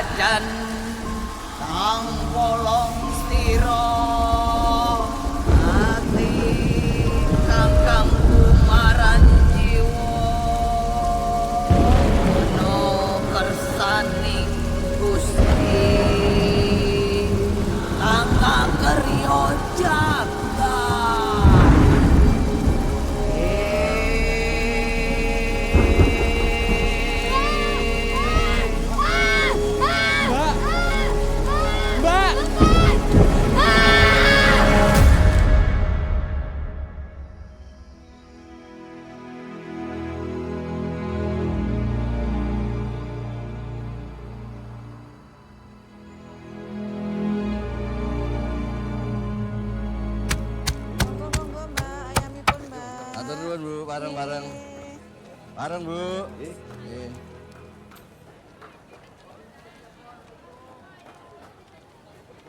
jajan nang polong stiro ati kakang kumaran jiwa no kersaning gusti angka keryo jaga Bu, bareng-bareng. Bareng, Bu.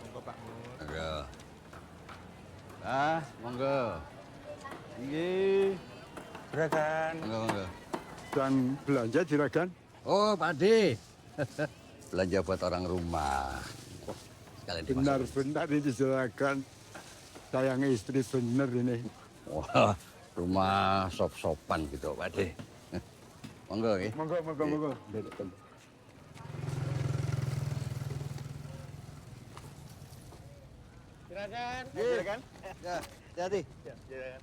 Monggo Pak Mun. Monggo. Monggo. Nggih. Juragan. Monggo. Dan belanja juragan? Oh, Pak Ade. Belanja buat orang rumah. Sekalian dimasak. Benar-benar ini juragan. Sayang istri bener ini. Wah, rumah sop-sopan gitu, Pak Ade. Monggo, ya. Monggo. Juragan. Juragan. Ya, hati-hati. Ya, juragan.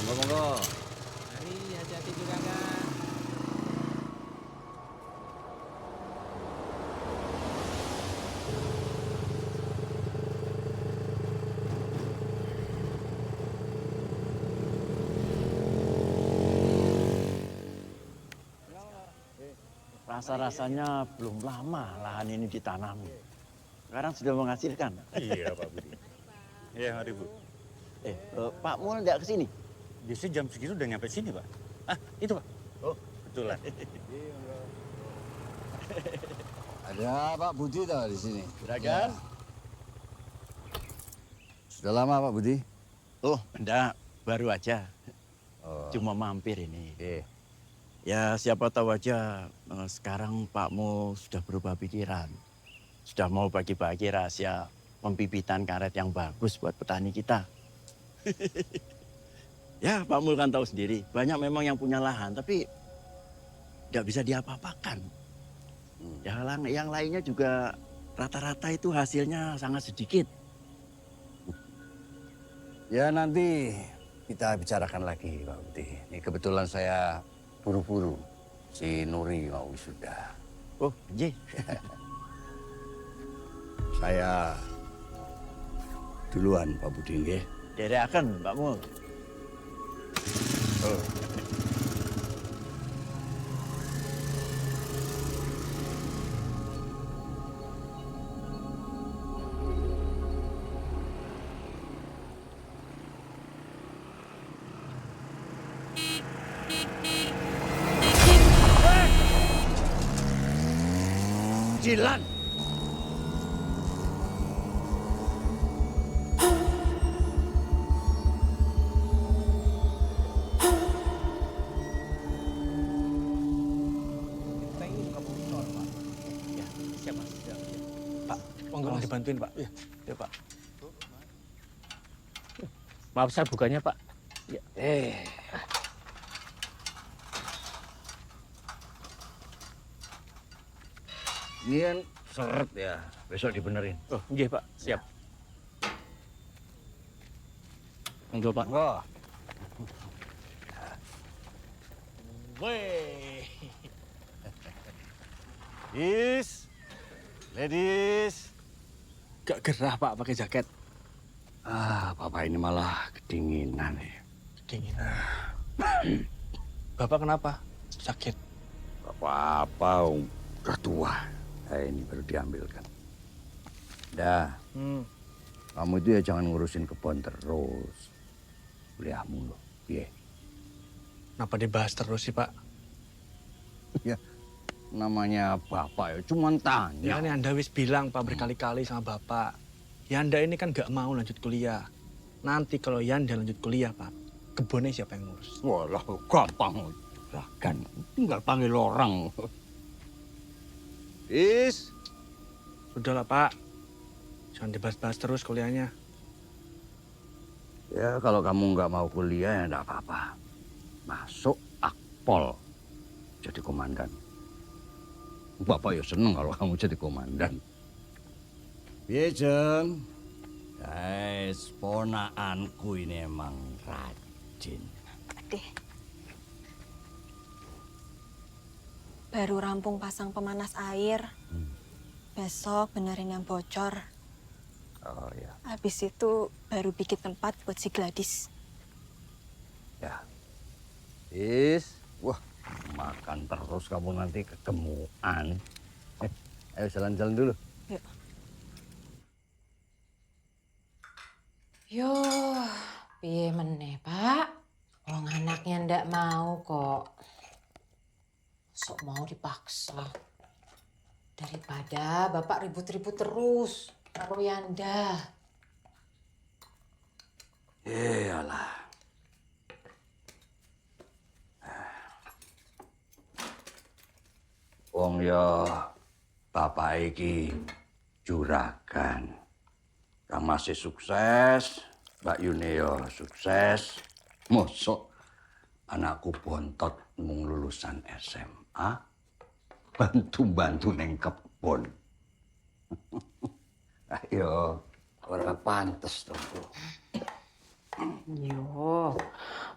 Monggo. Mari hati-hati juragan. Rasa-rasanya belum lama lahan ini ditanami. Sekarang sudah menghasilkan. Iya Pak Budi. Iya mari Bu. Pak Mul tidak ke sini? Biasanya jam segitu udah nyampe sini Pak. Ah itu Pak. Oh betulan. Ada Pak Budi tuh di sini. Juragan? Sudah lama Pak Budi? Oh, enggak. Baru aja. Oh. Cuma mampir ini. Oke. Ya siapa tahu aja sekarang Pak Mul sudah berubah pikiran. Sudah mau bagi-bagi rahasia pembibitan karet yang bagus buat petani kita. Ya Pak Mul kan tahu sendiri. Banyak memang yang punya lahan tapi tidak bisa diapa-apakan. Yang lainnya juga rata-rata itu hasilnya sangat sedikit. Ya nanti kita bicarakan lagi Pak Budi. Ini kebetulan saya buru-buru. Si Nuri mau wisuda. Oh, iya. Saya duluan Pak Budi nggih. Dereaken, Pak Mul. Oh. Jilan. Tolong dibantuin, Pak. Iya, ya, Pak. Maaf, saya bukanya, Pak. Ya. Ini kan seret ya, besok dibenerin. Oh, iya, Pak. Siap. Monggo, Pak. Wah, Weh. ladies. Gak gerah, Pak, pakai jaket. Bapak ini malah kedinginan nih. Dingin. Bapak kenapa? Sakit. Apa-apa, udah tua. Ini baru diambilkan. Dah, kamu itu ya jangan ngurusin kebun terus. Kuliahmu loh, iya. Kenapa dibahas terus sih, Pak? Ya, namanya bapak ya cuman Ya tanya. kan Anda wis bilang, Pak, berkali-kali sama Bapak. Yanda ini kan gak mau lanjut kuliah. Nanti kalau Yanda lanjut kuliah, Pak, kebunnya siapa yang ngurus? Walah, gampang. Bahkan tinggal panggil orang. Is. Sudahlah Pak, jangan dibahas-bahas terus kuliahnya. Ya kalau kamu nggak mau kuliah ya nggak apa-apa. Masuk Akpol jadi komandan. Bapak ya seneng kalau kamu jadi komandan. Iya Jeng. Guys, ponaanku ini emang rajin. Deh. Baru rampung pasang pemanas air. Besok benerin yang bocor. Oh ya. Habis itu baru bikin tempat buat si Gladys. Ya. Is. Wah, makan terus kamu nanti kegemukan. Ayo jalan-jalan dulu. Yuk. Yo, piye meneh, Pak? Wong anaknya ndak mau kok. Sok mau dipaksa. Daripada Bapak ribut-ribut terus karo Yanda. Iyalah. Wong ya bapak iki juragan. Kang masih sukses, Mbak Yune ya sukses. Mosok anakku bontot mung lulusan SMA. Bantu-bantu neng kebon. Ayo, ora pantes to. Yo,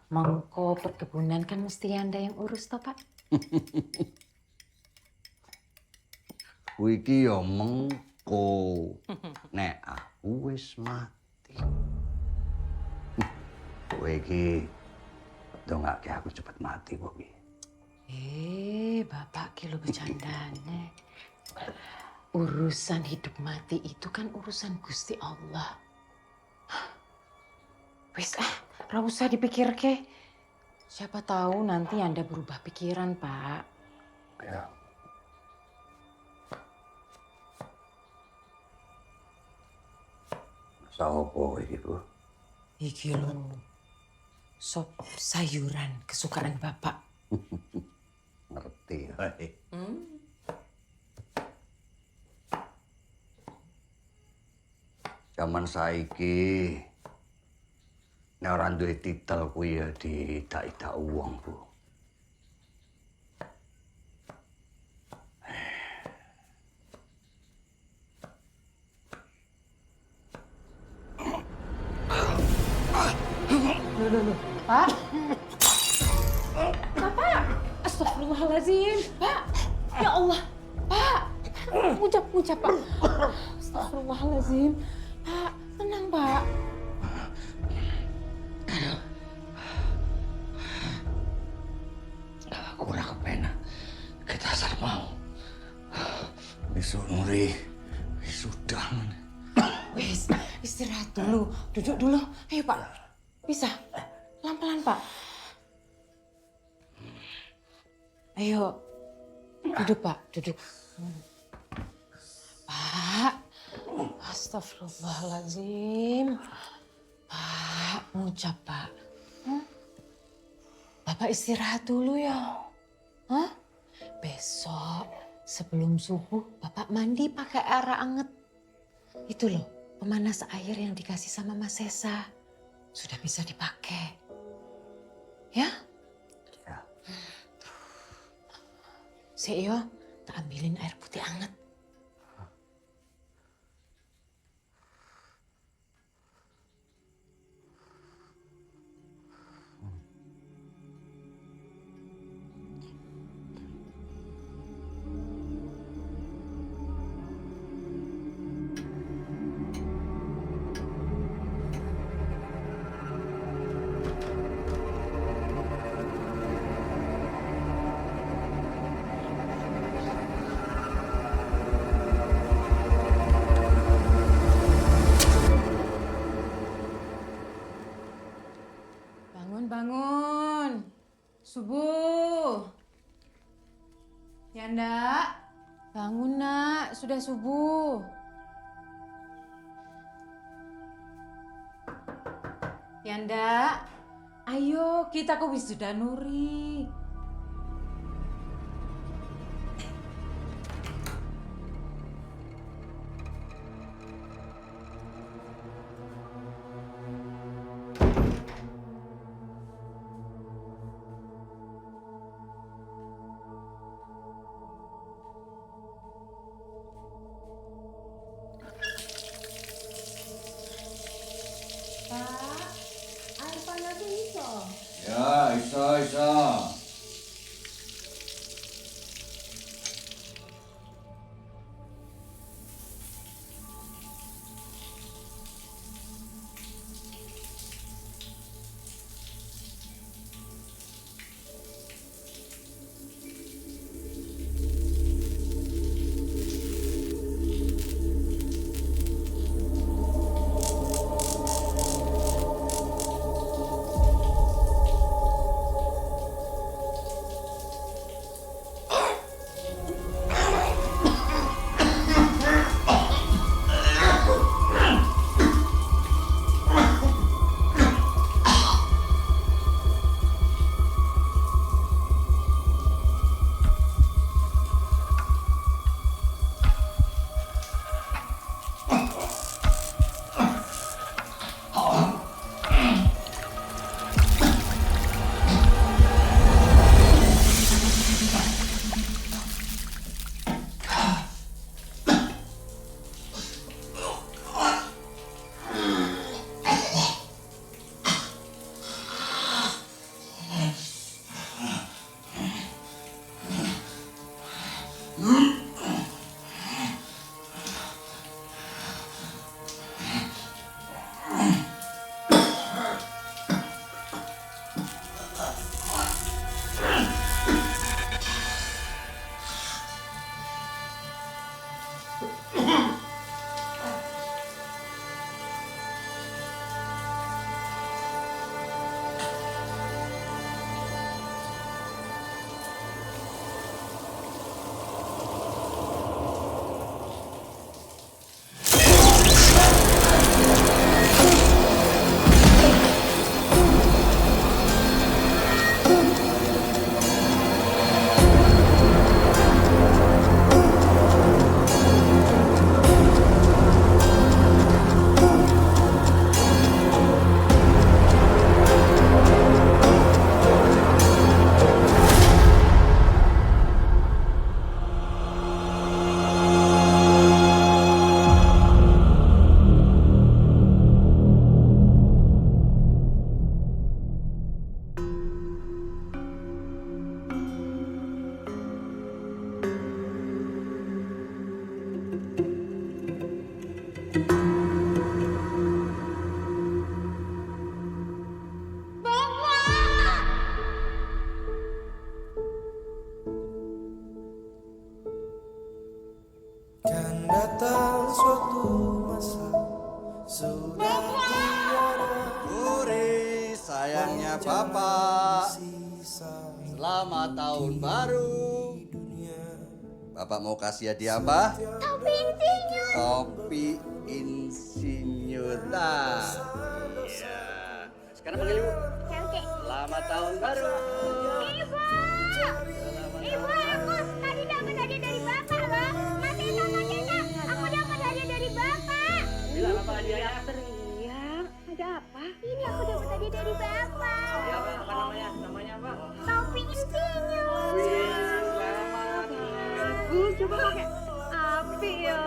mengko perkebunan kan mesti Yanda yang urus toh, Pak? Kuwi iki ya mengko. Nek aku wis mati. Kowe iki dongake aku cepet mati kok iki. Bapak ki lo bercandane. Urusan hidup mati itu kan urusan Gusti Allah. Wis ra usah dipikir ke. Siapa tahu nanti Anda berubah pikiran, Pak. Ya. Masa opo iki, Bu? Iki lo sop sayuran kesukaan Bapak. Ngerti wae. Zaman saiki nek ora duwe titel kuwi ya didak-idak wong, Bu. Pak? Bapak? Astagfirullahaladzim. Pak? Ya Allah. Pak? Ngucap, Pak. Astagfirullahaladzim. Pak, tenang, Pak. Aku ora kepenak. Kita asal mau. Besok Nuri sudah. Wis, istirahat dulu. Duduk dulu. Ayo, Pak. Bisa? Pelan-pelan, Pak. Ayo. Duduk, Pak. Duduk. Pak. Astagfirullahaladzim. Pak, ngucap, Pak. Bapak istirahat dulu ya. Hah? Besok sebelum subuh Bapak mandi pakai air anget. Itu loh, pemanas air yang dikasih sama Mas Sesa. Sudah bisa dipakai. Ya? Ya. Yo, tak ambilin air putih anget. Bangun. Subuh. Yanda, bangun nak, sudah subuh. Yanda, ayo kita ke wisuda Nuri. Isa. Puri, sayangnya Bapak. Selamat tahun baru. Bapak mau kasih hadiah apa? Topi insinyur. Topi insinyur. Iya. Sekarang panggil Ibu. Oke. Selamat tahun baru. Ibu. Ibu, aku tadi dapat hadiah dari Bapak loh. Mas Esa, aku dapat hadiah dari Bapak. Bilang apa hadiahnya? Teriak. Ada apa? Ini aku dapat hadiah dari Bapak. Apa namanya? Namanya apa? Topi insinyur. Selamat. Bagus, coba pakai api ya.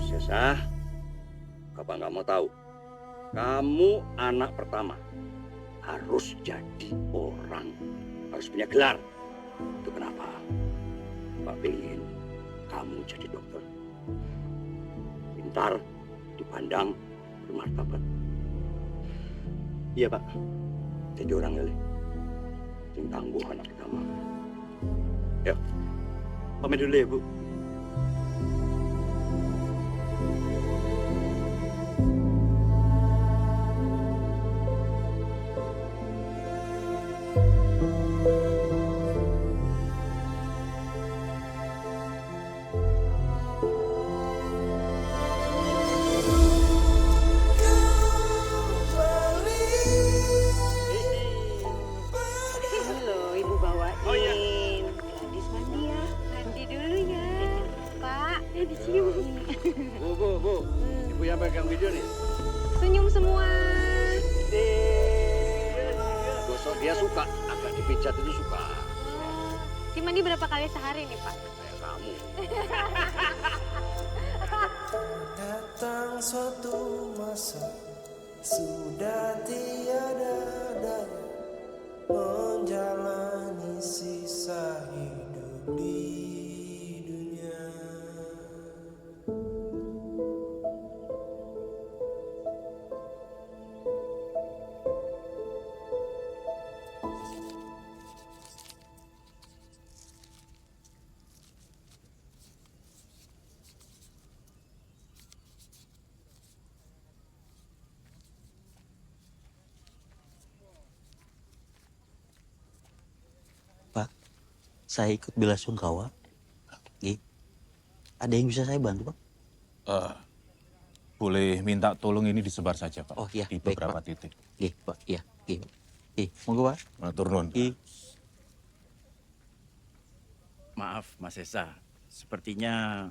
Sesa, Bapak nggak mau tahu. Kamu anak pertama. Harus jadi orang. Harus punya gelar. Itu kenapa? Pak pengen kamu jadi dokter. Pintar, dipandang, bermartabat. Iya, Pak. Jadi orang kali. Yang tangguh anak pertama. Yuk. Pamit dulu ya, Bu. Ini loh, Ibu bawain. Oh, iya. Gadis mandi ya. Mandi dulu ya. Pak, dicium. Bu. Ibu yang pegang video nih. Senyum semua. Gosok dia suka. Agak dipijat itu suka. Mandi berapa kali sehari nih, Pak? Kayak kamu. datang suatu masa, sudah tiada daya menjalani sisa hidup di dunia. Saya ikut bela sungkawa. Ada yang bisa saya bantu, Pak? Boleh minta tolong ini disebar saja, Pak. Oh iya, di baik, beberapa Pak. titik. Pak. Iya. Monggo, Pak. Matur nuwun. Maaf, Mas Esa. Sepertinya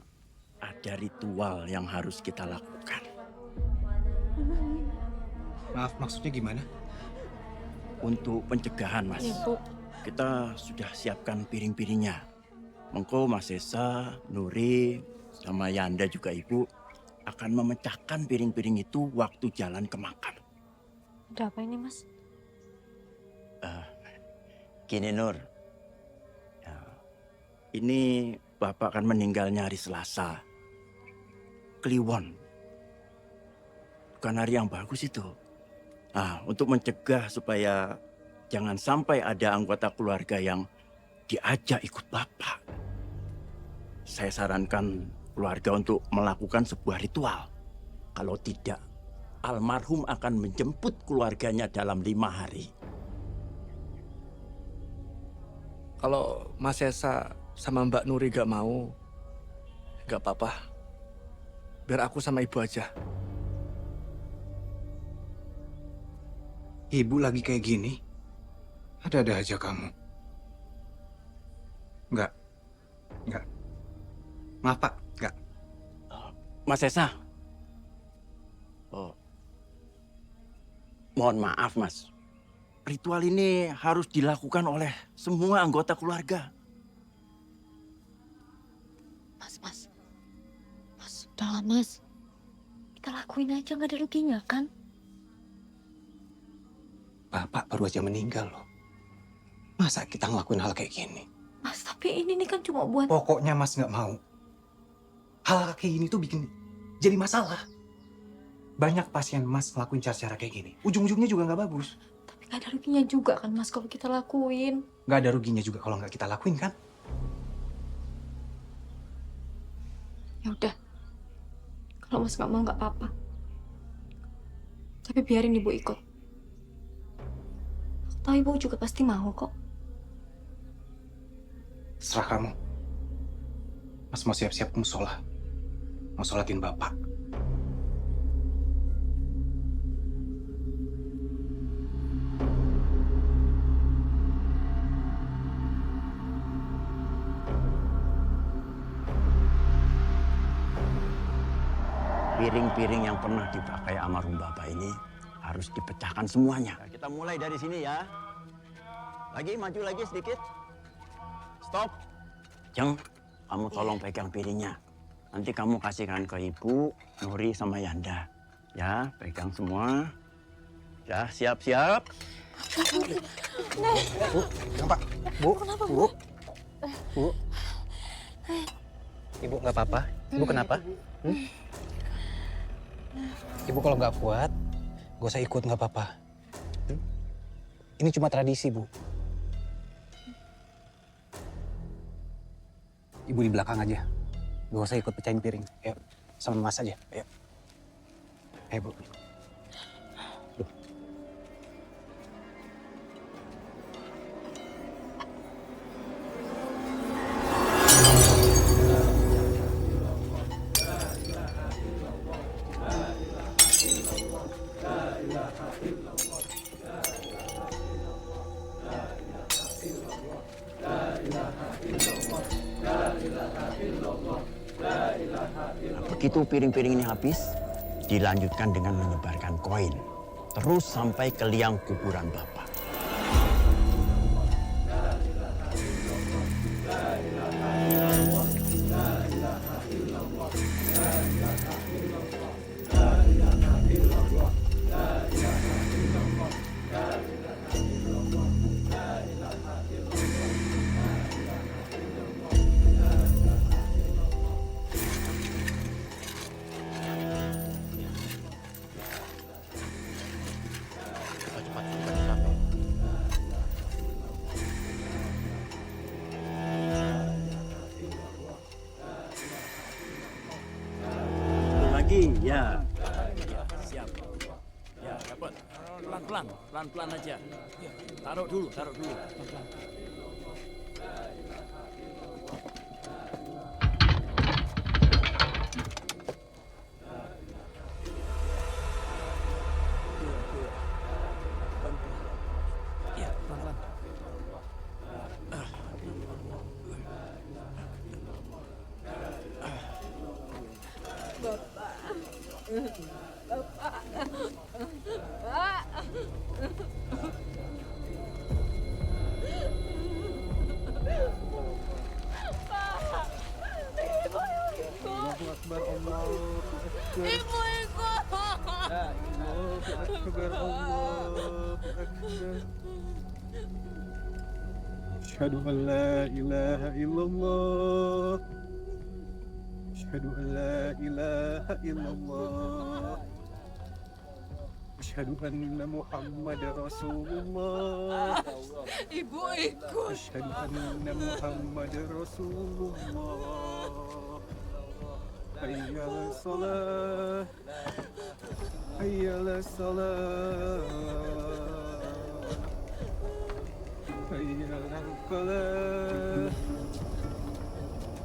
ada ritual yang harus kita lakukan. Maaf, maksudnya gimana? Untuk pencegahan, Mas. Iya, Bu. Kita sudah siapkan piring-piringnya. Mengko Mas Esa, Nuri, sama Yanda juga Ibu akan memecahkan piring-piring itu waktu jalan ke makam. Ada apa ini, Mas? Gini Nur, ya, ini Bapak akan meninggalnya hari Selasa. Kliwon. Bukan hari yang bagus itu. Nah, untuk mencegah supaya jangan sampai ada anggota keluarga yang diajak ikut Bapak, saya sarankan keluarga untuk melakukan sebuah ritual. Kalau tidak, almarhum akan menjemput keluarganya dalam 5 hari. Kalau Mas Esa sama Mbak Nuri gak mau, gak apa-apa. Biar aku sama Ibu aja. Ibu lagi kayak gini? Ada-ada aja kamu. Enggak. Maaf, Pak. Enggak. Mas Esa. Mohon maaf, Mas. Ritual ini harus dilakukan oleh semua anggota keluarga. Mas, udahlah Mas. Kita lakuin aja, nggak ada ruginya kan? Bapak baru aja meninggal loh. Masa kita ngelakuin hal kayak gini? Mas, tapi ini kan cuma buat... Pokoknya Mas nggak mau. Hal kayak gini tuh bikin jadi masalah. Banyak pasien Mas ngelakuin cara-cara kayak gini. Ujung-ujungnya juga nggak bagus. Tapi nggak ada ruginya juga kan Mas kalau kita lakuin. Nggak ada ruginya juga kalau nggak kita lakuin kan? Ya udah. Kalau Mas nggak mau nggak apa-apa. Tapi biarin Ibu ikut. Tahu Ibu juga pasti mau kok. Serah kamu. Mas mau siap-siap ke musola. Mau sholatin Bapak. Piring-piring yang pernah dipakai almarhum Bapak ini harus dipecahkan semuanya. Kita mulai dari sini ya. Lagi, maju lagi sedikit. Stop. Jeng, kamu tolong pegang piringnya. Nanti kamu kasihkan ke Ibu, Nuri, sama Yanda. Ya, pegang semua. Ya, siap-siap. Bu, kenapa? Bu, Kenapa, Bu? Bu? Ibu nggak apa-apa? Ibu kenapa? Ibu kalau nggak kuat, gak usah ikut, nggak apa-apa. Ini cuma tradisi, Bu. Ibu di belakang aja. Gak usah ikut pecahin piring. Ayo, sama Mas aja. Ayo. Ayo, Bu. Begitu piring-piring ini habis, dilanjutkan dengan menyebarkan koin. Terus sampai ke liang kuburan Bapak. Ya. Siap. Ya, dapat. Pelan-pelan aja. Taruh dulu. Pelan-pelan. Ya, pelan-pelan. Asyhadu an la ilaha illallah. Asyhadu an la ilaha illallah. Asyhadu anna Muhammadar Rasulullah. Ibu ikut. Asyhadu anna Muhammadar Rasulullah. Hayya 'alas shalah. Hayya 'alas shalah. Hayya 'alal falah.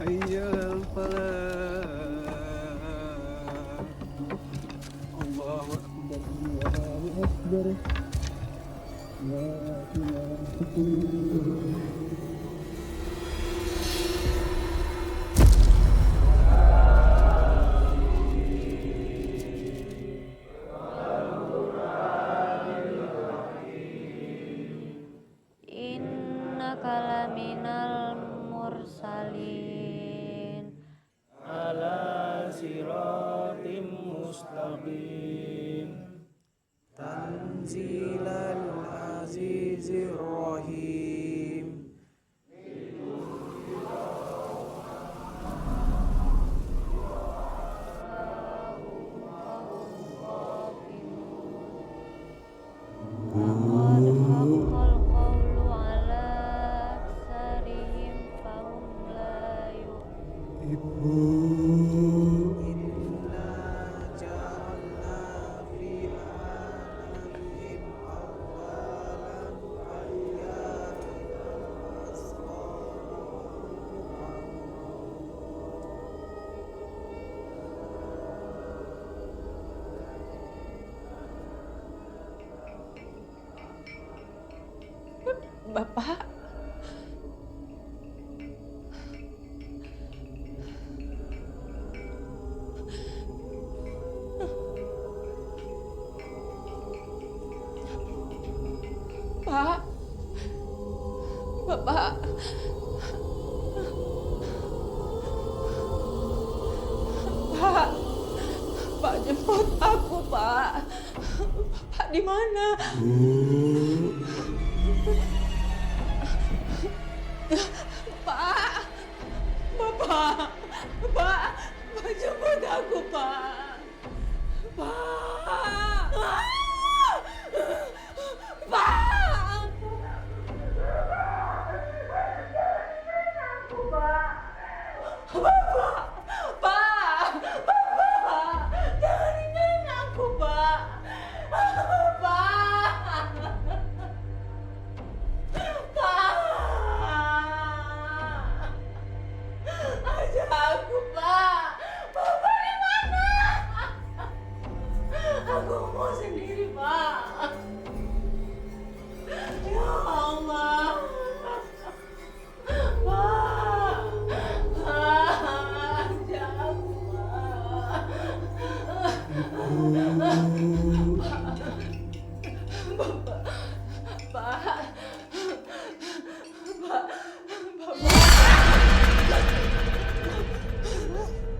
Hayya 'alal falah. Allahu akbar. Allahu akbar. La ilaha illallah. Innaka laminal mursalin ala siratim mustaqim tanzilal azizir rahim. Bapak. Pak. Bapak. Pak. Pak, jemput aku, Pak. Bapak di mana? Pak, Bapak, Pak, jemput aku, Pak. Pak, Pak. Jangan tinggalin aku, Pak. Ajak aku, Pak. Bapak di mana? Aku mau sendiri, Pak. Ya Allah. Pak. Ajak aku, Pak. Bapak. Pak.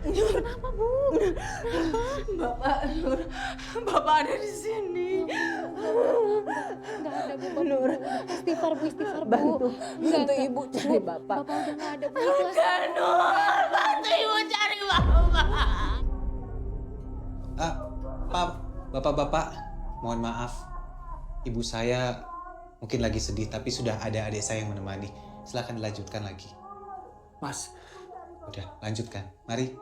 Nur, kenapa, Bu? Bapak, Nur, Bapak ada di sini. Nggak ada, Bu. Nur, istighfar, Bu. Bantu Ibu cari Bapak. Bapak udah nggak ada, Bu. Ikhlas. Enggak, Nur. Bantu Ibu cari Bapak. Bapak-bapak, mohon maaf. Ibu saya mungkin lagi sedih, tapi sudah ada adik saya yang menemani. Silakan dilanjutkan lagi. Mas. Udah, lanjutkan. Mari.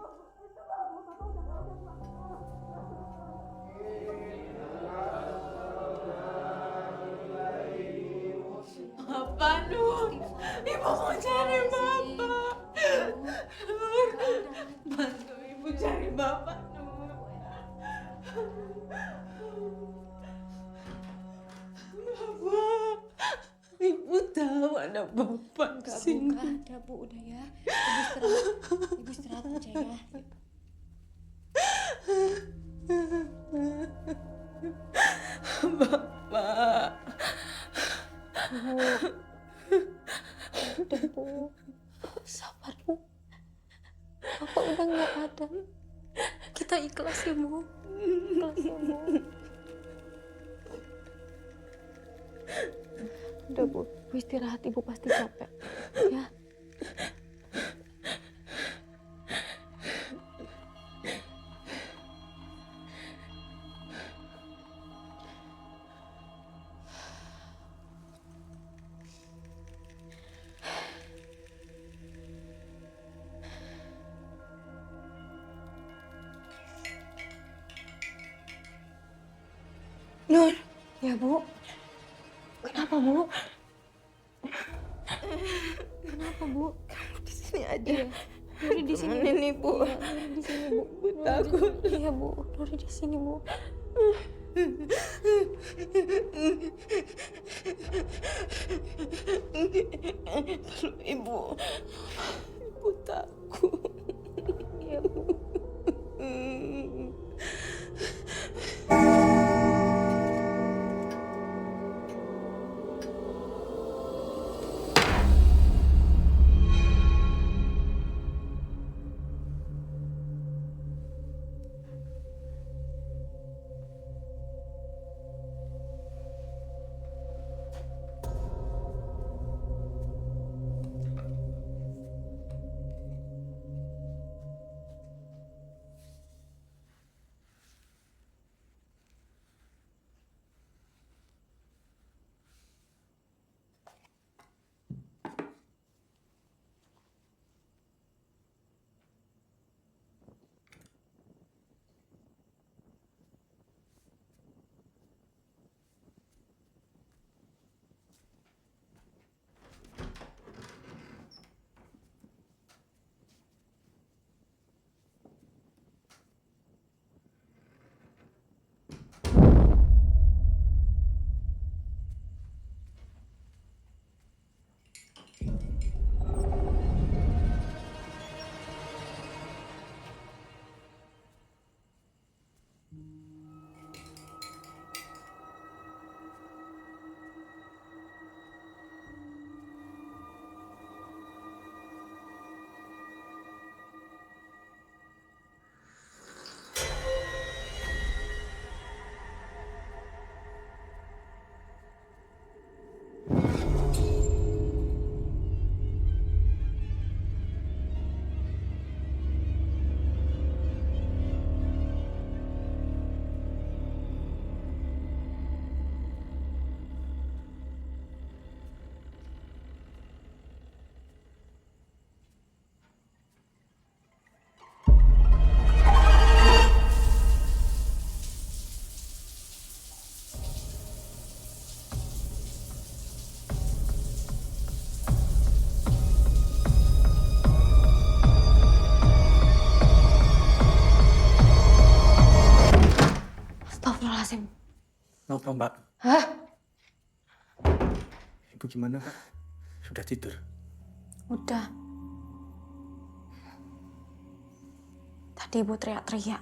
Ibu mau cari Bapak. Nur, bantu Ibu cari Bapak, Nur. Bapak, Ibu tahu ada Bapak di sini. Enggak ada, Bu. Udah ya. Ibu istirahat. Ibu istirahat aja ya. Bapak. Bu. Udah, Bu. Sabar, Bu. Bapak udah nggak ada. Kita ikhlas ya, Bu. Ikhlas ya, Bu. Udah, Bu. Bu istirahat. Ibu pasti capek. Ya. Nur. Ya, Bu. Kenapa, Bu? Kenapa, Bu? Kamu di sini aja. Iya. Nuri di sini. Temenin Ibu. Iya, Nuri di sini, Bu. Ibu takut. Iya, Bu. Nuri di sini, Bu. Kalau Ibu takut. Iya, Bu. Astagfirullahaladzim. Kenapa, Mbak? Hah? Ibu gimana, Pak? Sudah tidur? Udah. Tadi Ibu teriak-teriak.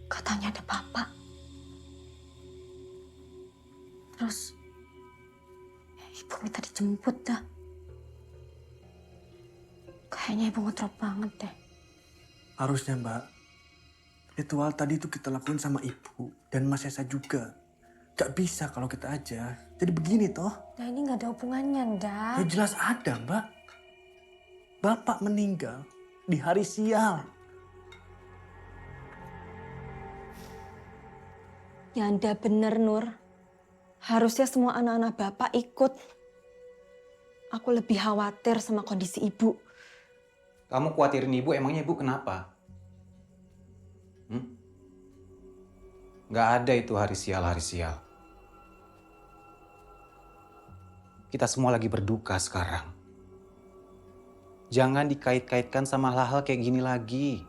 Katanya ada Bapak. Terus Ibu minta dijemput dah. Kayaknya Ibu ngedrop banget deh. Harusnya, Mbak. Ritual tadi itu kita lakuin sama Ibu dan Mas Esa juga. Gak bisa kalau kita aja. Jadi begini toh. Nah ini gak ada hubungannya, Nda. Ya jelas ada, Mbak. Bapak meninggal di hari sial. Ya Anda bener, Nur. Harusnya semua anak-anak Bapak ikut. Aku lebih khawatir sama kondisi Ibu. Kamu khawatirin Ibu, emangnya Ibu kenapa? Nggak ada itu hari sial. Kita semua lagi berduka sekarang. Jangan dikait-kaitkan sama hal-hal kayak gini lagi.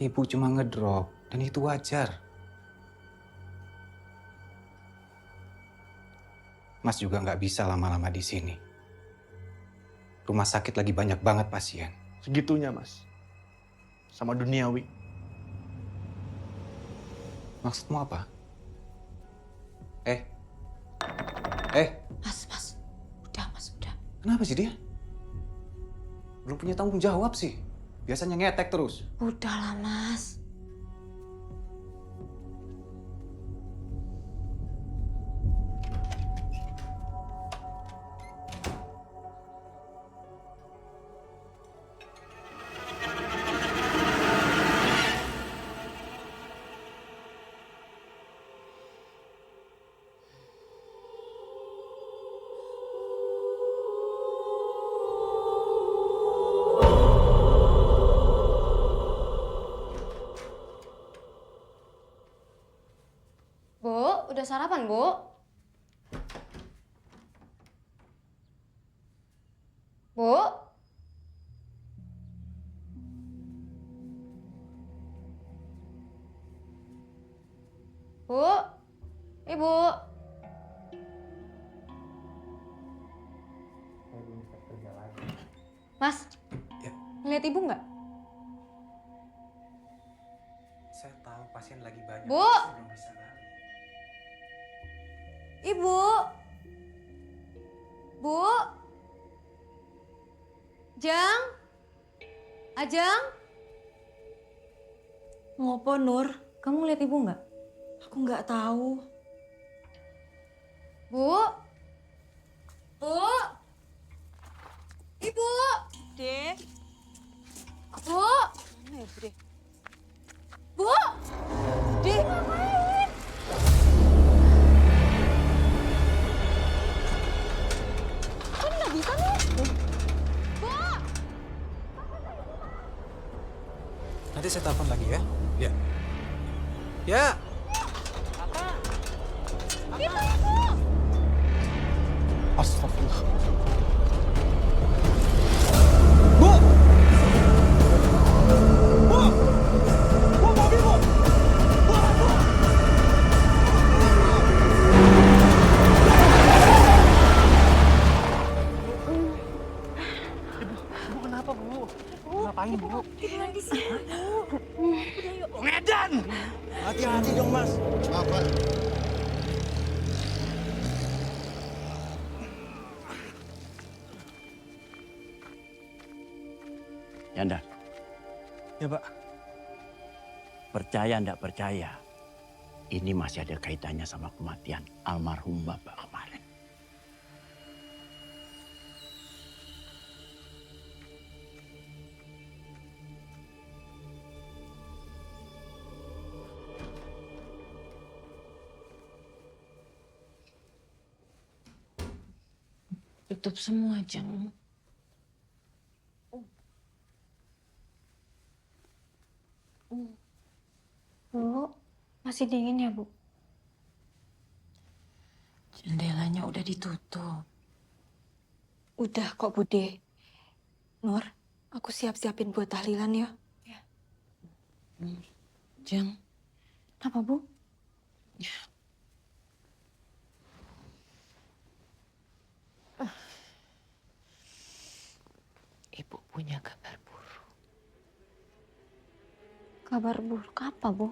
Ibu cuma ngedrop dan itu wajar. Mas juga nggak bisa lama-lama di sini. Rumah sakit lagi banyak banget pasien. Segitunya, Mas. Sama duniawi. Maksudmu apa? Mas, udah mas, udah. Kenapa sih dia? Belum punya tanggung jawab sih. Biasanya ngetek terus. Udahlah mas. Bu, udah sarapan, Bu? Bu? Bu? Ibu? Mas, ngeliat ibu nggak? Saya tahu pasien lagi banyak. Bu? Belum bisa balik. Ibu? Bu? Jang? Ajang? Ngopo, Nur? Kamu ngeliat ibu nggak? Aku nggak tahu. Bu? Bu? Ibu? Dek. Bu? Mana ya, Dek? Bu? Dek. Ngapain? Kan nggak bisa nih. Bu? Nanti saya telepon lagi ya. Ya. Ya. Itu ibu! Astagfirullah. Bu! Bu! Bu, mobil, Bu! Bu! Bu, kenapa, Bu? Ngapain, Bu? Tiduran di sini, Bu. Udah yuk. Medan! Hati-hati dong, Mas. Apa? Yanda, Ya, Pak. percaya ndak percaya, ini masih ada kaitannya sama kematian almarhum Bapak kemarin. Tutup semua, Jang. Bu, masih dingin ya, Bu? Jendelanya udah ditutup. Udah kok, Bude. Nur, aku siap-siapin buat tahlilan ya. Jang, Apa, Bu? Ibu punya kabar buruk. Kabar buruk apa, Bu?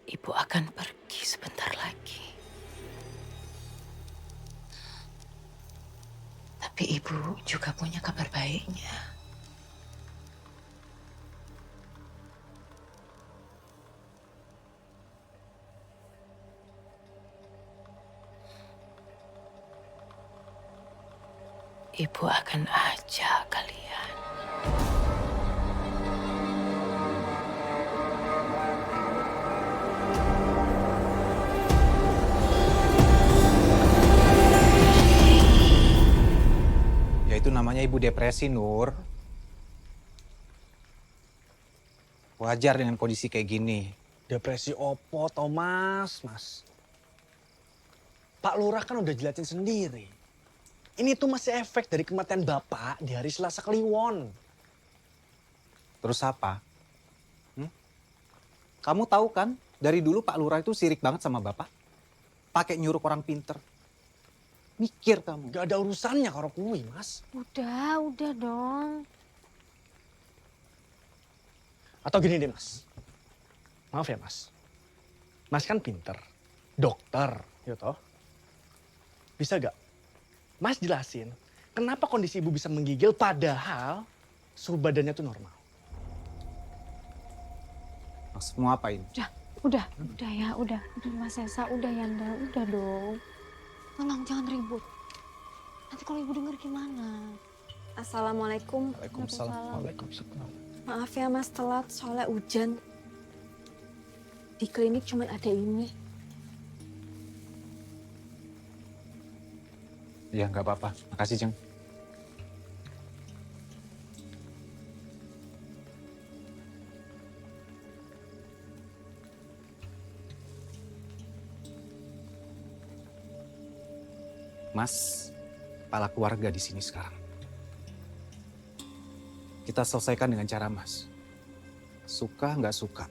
Ibu akan pergi sebentar lagi. Tapi ibu juga punya kabar baiknya. Ibu akan ajak kalian. Ya itu namanya ibu depresi, Nur. Wajar dengan kondisi kayak gini. Depresi opo, Thomas, Mas? Pak Lurah kan udah jelasin sendiri. Ini tuh masih efek dari kematian Bapak di hari Selasa Kliwon. Terus apa? Kamu tahu kan, dari dulu Pak Lurah itu sirik banget sama Bapak. Pakai nyuruh orang pinter. Mikir kamu. Gak ada urusannya karo kuwi, Mas. Udah dong. Atau gini deh, Mas. Maaf ya, Mas. Mas kan pinter. Dokter, ya toh. Bisa gak? Mas jelasin, kenapa kondisi ibu bisa menggigil padahal suhu badannya tuh normal. Maksudmu apa ini? Udah ya, udah Mas Esa, udah Yanda, udah dong. Tolong jangan ribut. Nanti kalau ibu denger gimana? Assalamualaikum. Waalaikumsalam. Maaf ya Mas telat, soalnya hujan. Di klinik cuma ada ini. Ya nggak apa-apa. Makasih, Jeng. Mas, kepala keluarga di sini sekarang. Kita selesaikan dengan cara Mas. Suka nggak suka.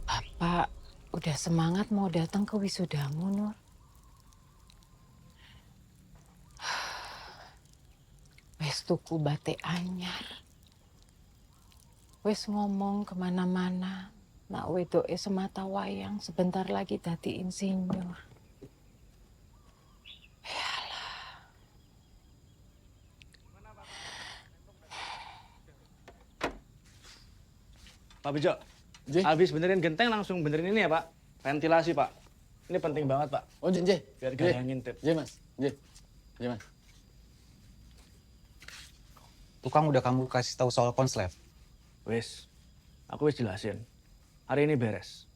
Bapak udah semangat mau datang ke wisudamu, Nur. Wes tuku batik anyar. Wes ngomong kemana-mana. Nak wedoke semata wayang sebentar lagi dadi insinyur. Pak Bejo, habis benerin genteng langsung benerin ini ya Pak. Ventilasi Pak. Ini penting banget Pak. Oh, Jen. Biar gak ada yang ngintip. Mas. Mas. Tukang udah kamu kasih tahu soal konslet? Wes, aku wes jelasin. Hari ini beres.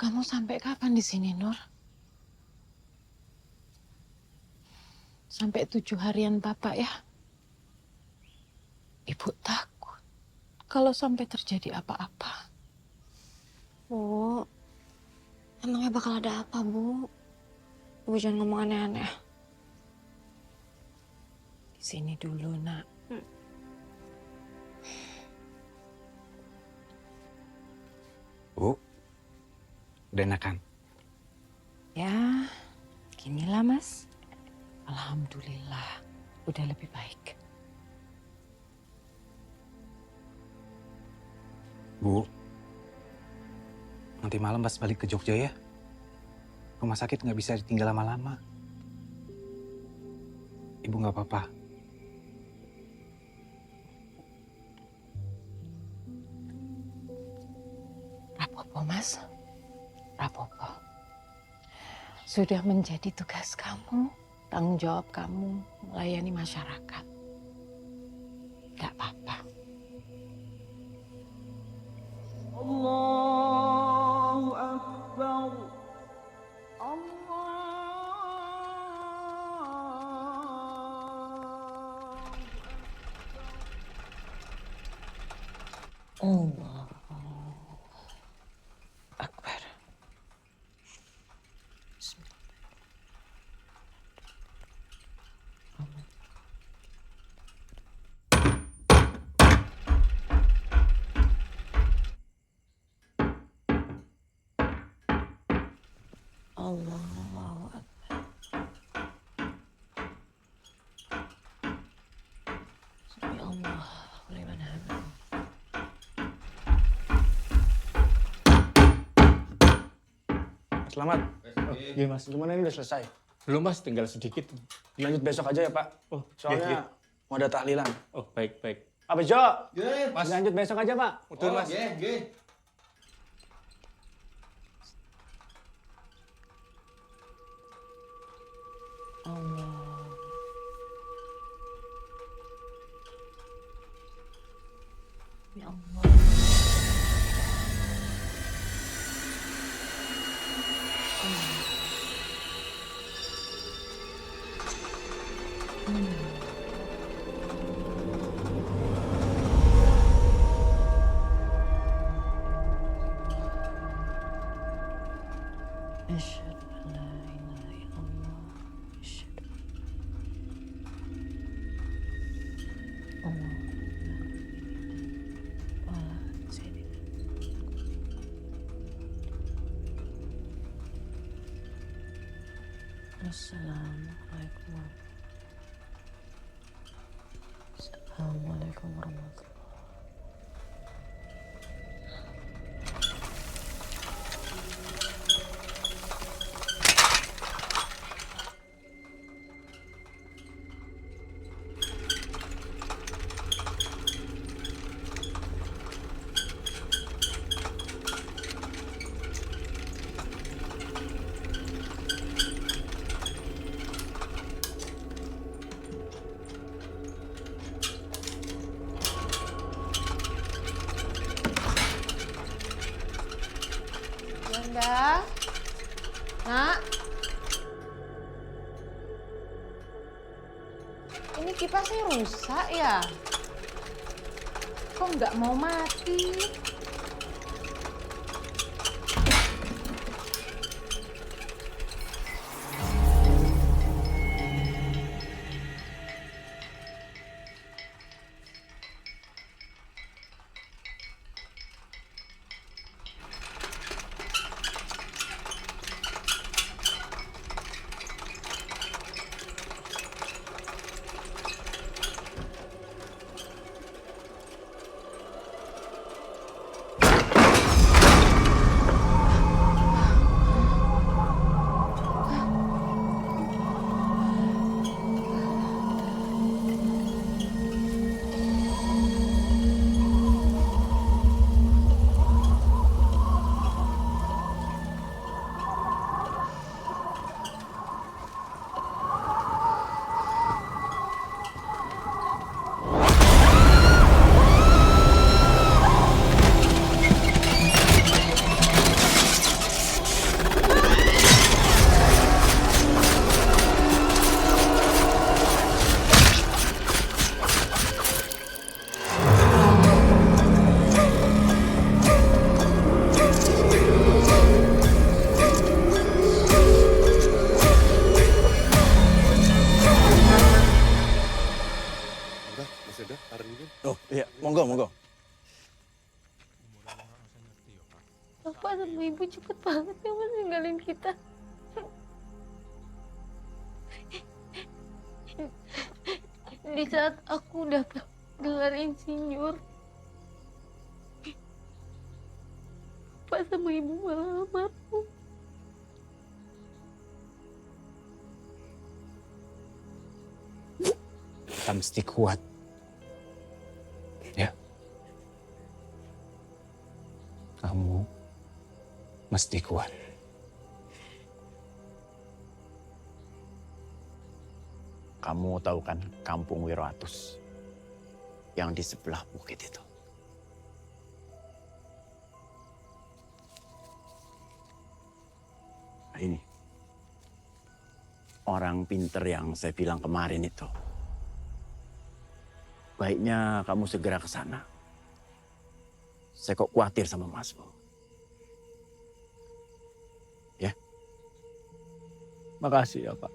Kamu sampai kapan di sini, Nur? Sampai 7 harian Bapak ya? Ibu takut kalau sampai terjadi apa-apa. Bu, emangnya bakal ada apa, Bu? Ibu jangan ngomong aneh-aneh. Di sini dulu, Nak. Bu, udah enakan? Ya, ginilah Mas. Alhamdulillah, udah lebih baik. Bu, nanti malam pas balik ke Jogja ya. Rumah sakit nggak bisa ditinggal lama-lama. Ibu nggak apa-apa. Rapopo, Mas. Rapopo. Sudah menjadi tugas kamu, tanggung jawab kamu melayani masyarakat. Gak apa-apa. Allahu Akbar. Allah Akbar. Allahu Akbar. Subhanallah, liman hamid. Selamat. Iya Mas, gimana ini udah selesai? Belum Mas, tinggal sedikit. Dilanjut besok aja ya Pak. Oh, Soalnya mau ada tahlilan. Oh, baik. Pak Bejo, Mas. dilanjut besok aja Pak. Betul, Mas. Allah. Ya Allah. Assalamualaikum. Assalamualaikum warahmatullahi. Yanda, Nak, ini kipasnya rusak ya? Kok nggak mau mati? Oh iya, monggo, monggo. Bapak sama ibu cepet banget ya mas ninggalin kita. Di saat aku dapat gelar insinyur, Bapak sama ibu malah almarhum. Kita mesti kuat. Ya. Kamu mesti kuat. Kamu tahu kan kampung Wiroatus yang di sebelah bukit itu? Nah, ini orang pinter yang saya bilang kemarin itu. Baiknya kamu segera ke sana. Saya kok khawatir sama Masmu. Ya? Makasih ya, Pak.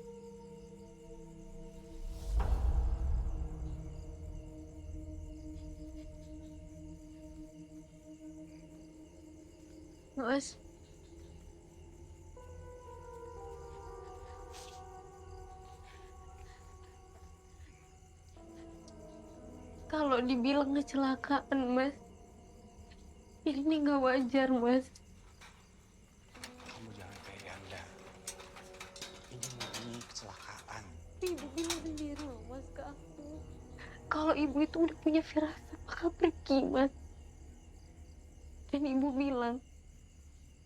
Mas, kalau dibilang kecelakaan, Mas, ini nggak wajar, Mas. Kamu jangan kayak Yanda. Ini murni kecelakaan. Ibu bilang sendiri loh, Mas, ke aku. Kalau ibu itu udah punya firasat, bakal pergi, Mas. Dan ibu bilang,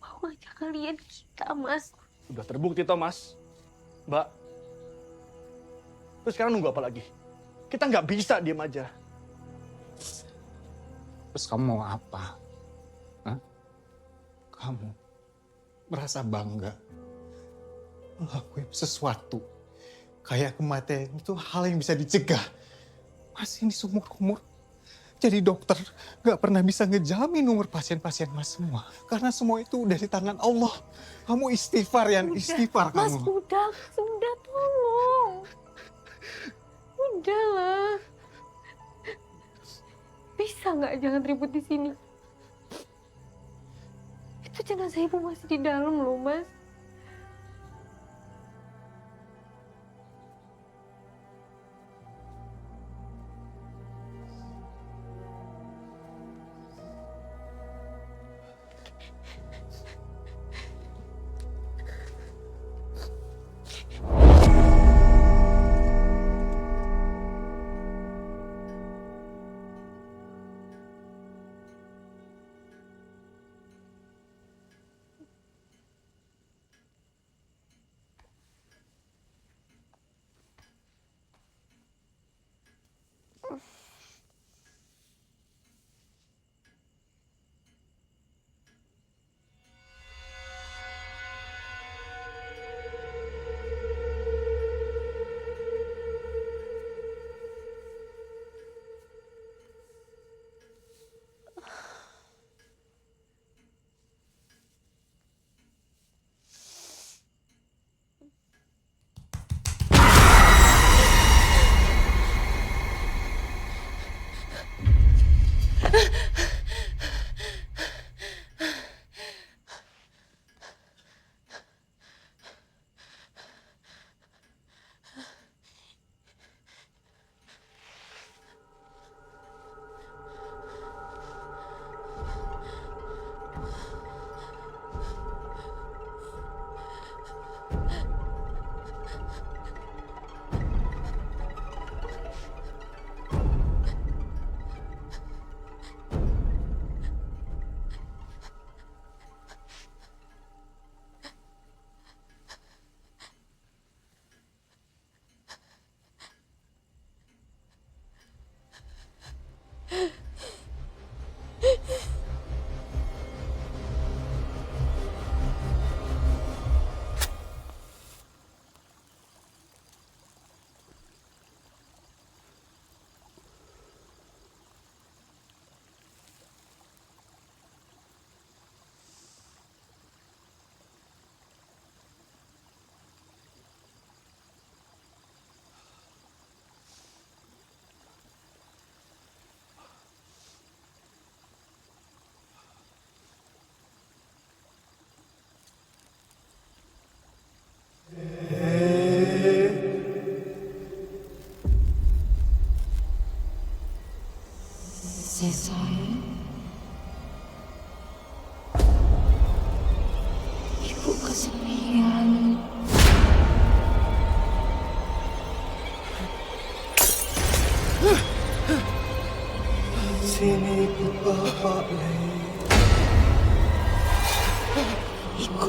mau ngajak kalian kita, Mas. Udah terbukti, Thomas. Mbak. Terus sekarang nunggu apa lagi? Kita nggak bisa diam aja. Terus kamu mau apa? Hah? Kamu merasa bangga ngelakuin sesuatu kayak kematian itu hal yang bisa dicegah. Mas ini seumur-umur jadi dokter gak pernah bisa ngejamin umur pasien-pasien mas semua. Karena semua itu udah di tangan Allah. Kamu istighfar ya, istighfar Mas, kamu. udah tolong. Udahlah. Bisa nggak jangan ribut di sini? Itu jenazah ibu masih di dalam loh, Mas.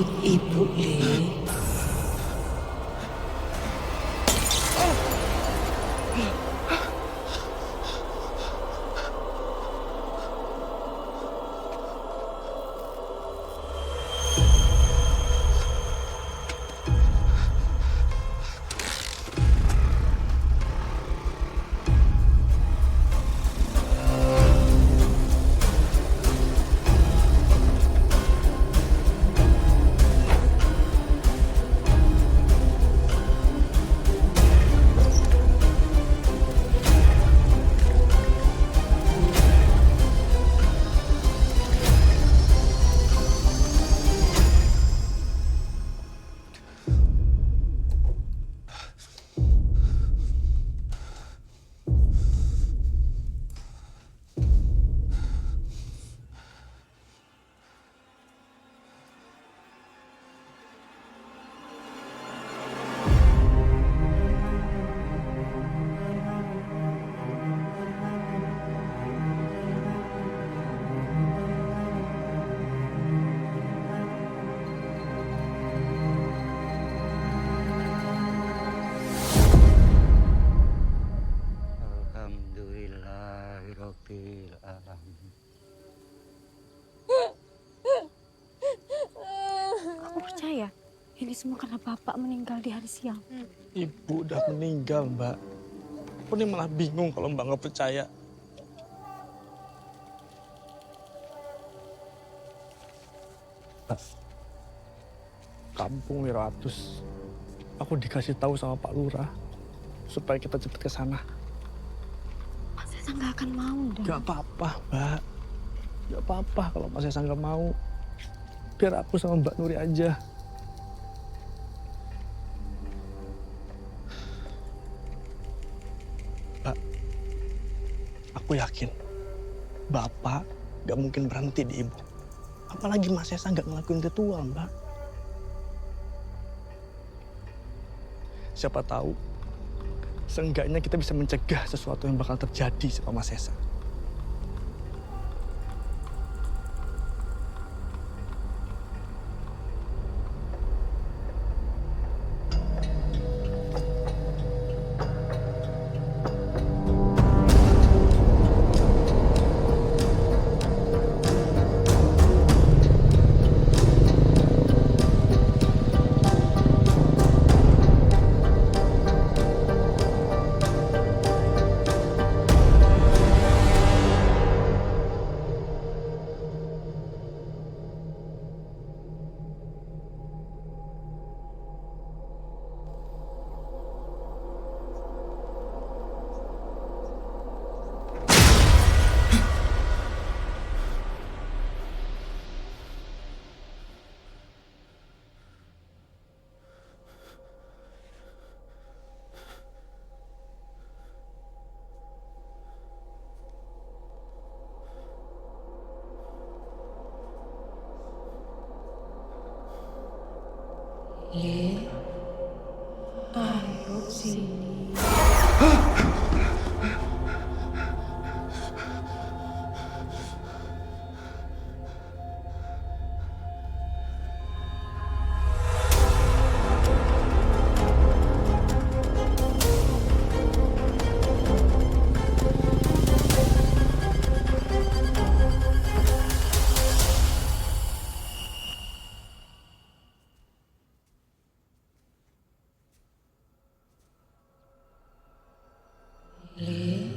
Ikut ibu, Le. Alhamdulillahirabbil alamin. Aku percaya ini semua karena Bapak meninggal di hari siang. Ibu udah meninggal, Mbak. Aku nih malah bingung kalau Mbak nggak percaya. Kampung Wiratus. Aku dikasih tahu sama Pak Lurah supaya kita cepet ke sana. Mas Esa nggak akan mau, Dan. Gak apa-apa, Mbak. Gak apa-apa kalau Mas Esa nggak mau. Biar aku sama Mbak Nuri aja. Mbak, aku yakin Bapak gak mungkin berhenti di Ibu. Apalagi Mas Esa gak ngelakuin ritual, Mbak. Siapa tahu, seenggaknya kita bisa mencegah sesuatu yang bakal terjadi sama Mas Esa. Le, ayo sini. Le,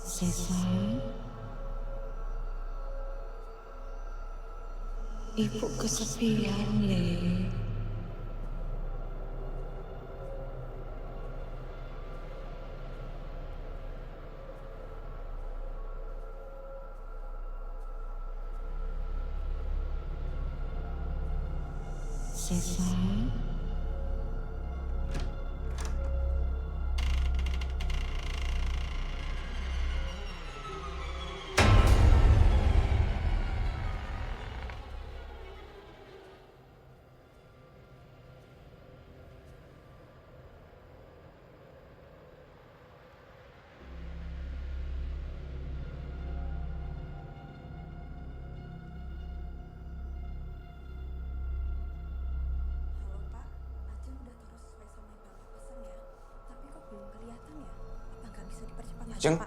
Sesa, Ibu kesepian, Le. Sesa, Jeng,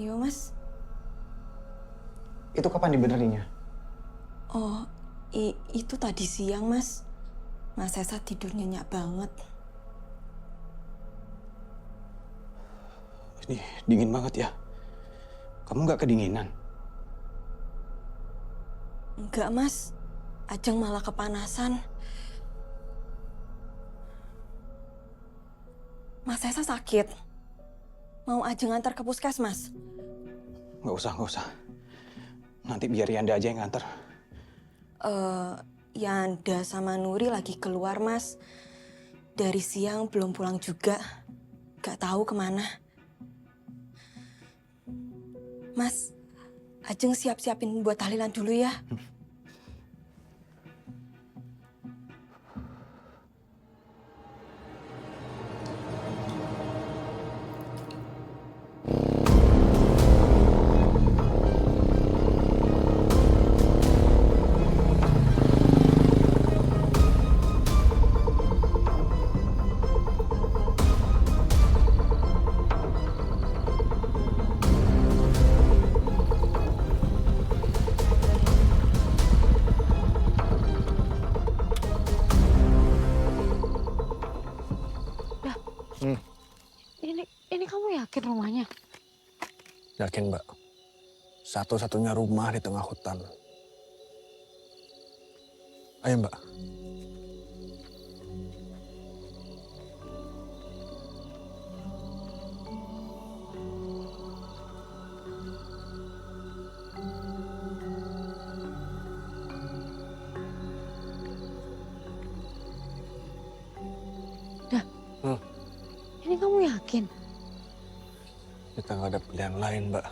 Iya, Mas. itu kapan dibenerinnya? Oh, itu tadi siang, Mas. Mas Sesa tidur nyenyak banget. Ini dingin banget ya. Kamu nggak kedinginan? Enggak, Mas. Ajeng malah kepanasan. Mas Sesa sakit. Mau Ajeng antar ke puskesmas? Nggak usah. Nanti biar Yanda aja yang nganter. Yanda sama Nuri lagi keluar, Mas. Dari siang belum pulang juga. Gak tahu kemana. Mas, Ajeng siap-siapin buat tahlilan dulu ya. Ini kamu yakin rumahnya? Yakin, Mbak. Satu-satunya rumah di tengah hutan. Ayo, Mbak. Ini kamu yakin? Kita nggak ada pilihan lain, Mbak.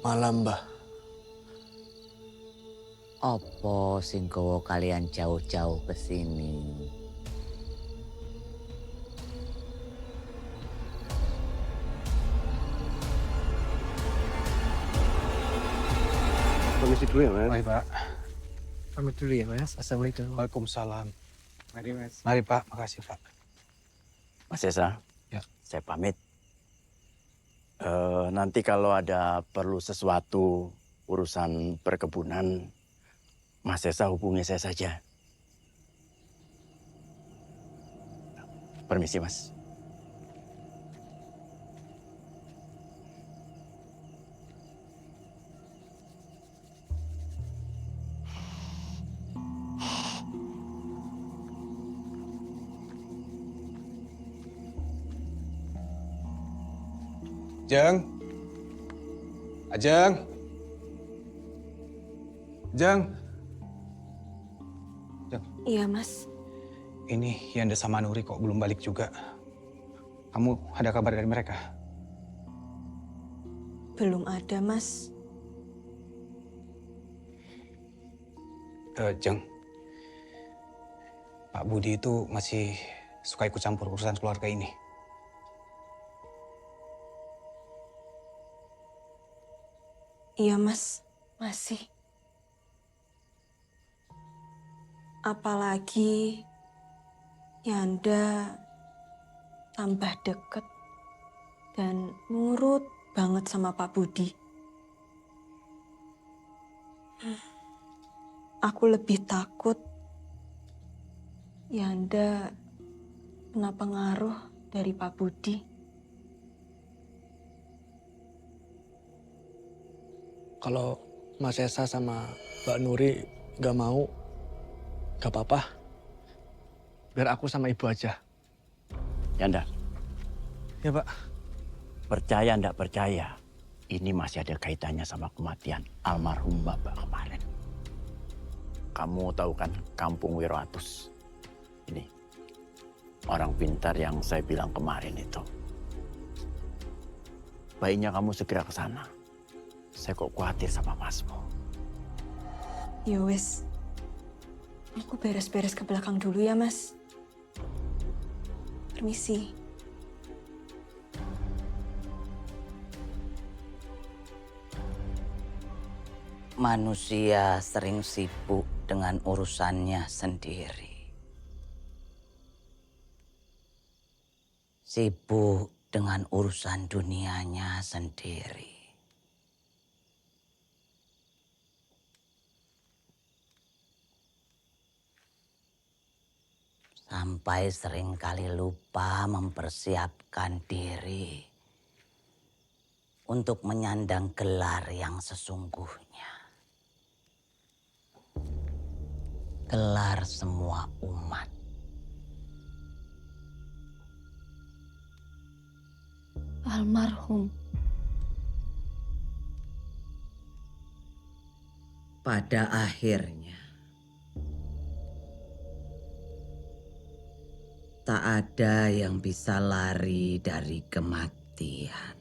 Malam, Mbah. Opo sing gawa kalian jauh-jauh ke sini? Permisi dulu ya, Mas. Baik, Pak. Pamit dulu ya, Mas. Assalamualaikum. Waalaikumsalam. Mari, Mas. Mari, Pak. Makasih, Pak. Mas Sesa, Ya. saya pamit. Nanti kalau ada perlu sesuatu urusan perkebunan, Mas Sesa hubungi saya saja. Permisi, Mas. Ajeng. Ajeng. Ajeng. Iya, Mas. Ini Yanda sama Nuri kok belum balik juga. Kamu ada kabar dari mereka? Belum ada, Mas. Jeng. Pak Budi itu masih suka ikut campur urusan keluarga ini. Iya, Mas. Masih. Apalagi Yanda tambah deket dan nurut banget sama Pak Budi. Aku lebih takut Yanda kena pengaruh dari Pak Budi. Kalau Mas Esa sama Mbak Nuri gak mau, gak apa-apa. Biar aku sama Ibu aja. Yanda. Ya, Pak. Percaya ndak percaya, ini masih ada kaitannya sama kematian almarhum Bapak kemarin. Kamu tahu kan Kampung Wiroatus? Ini orang pintar yang saya bilang kemarin itu. Baiknya kamu segera ke sana. Saya kok khawatir sama Masmu. Ya wes, aku beres-beres ke belakang dulu ya, Mas. Permisi. Manusia sering sibuk dengan urusannya sendiri. Sibuk dengan urusan dunianya sendiri. Sampai seringkali lupa mempersiapkan diri untuk menyandang gelar yang sesungguhnya. Gelar semua umat. Almarhum. Pada akhirnya, tak ada yang bisa lari dari kematian.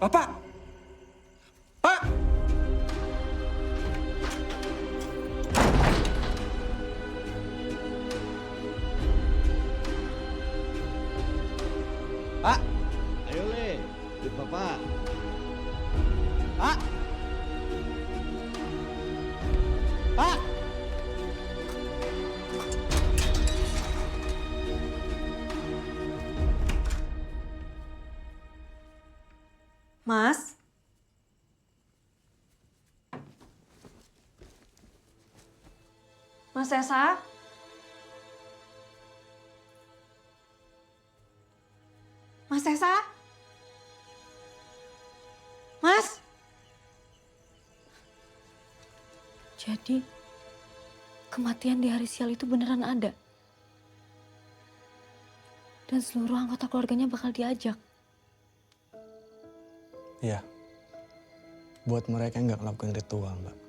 Bapak! Pak! Pak! Ayo, Le. Ikut Bapak. Pak! Pak! Mas Esa? Mas Esa? Mas? Jadi, kematian di hari sial itu beneran ada? Dan seluruh anggota keluarganya bakal diajak? Iya. Buat mereka yang nggak ngelakuin ritual, Mbak.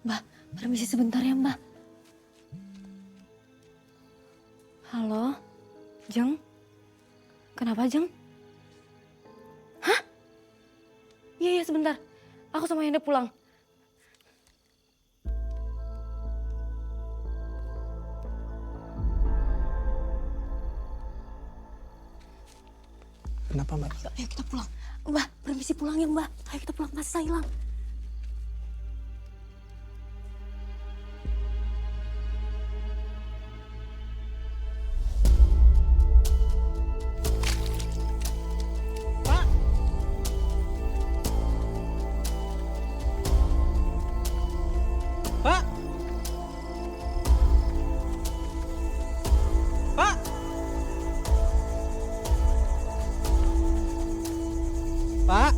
Mbak, permisi sebentar ya, Mbak. Halo, Jeng? Kenapa, Jeng? Hah? Iya, sebentar. Aku sama Yanda pulang. Kenapa, Mbak? Ayo kita pulang. Mbak, permisi pulang ya, Mbak. Ayo kita pulang, Mas Isa hilang. Pak! Pak! Pak!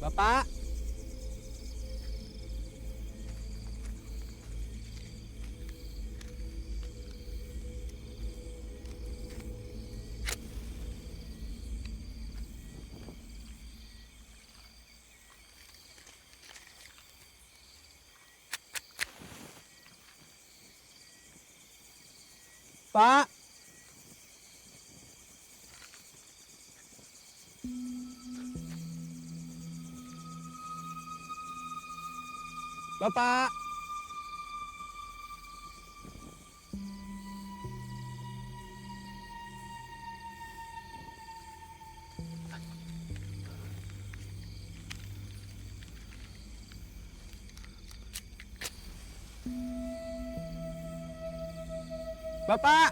Bapak! Pak! Bapak! Bapak!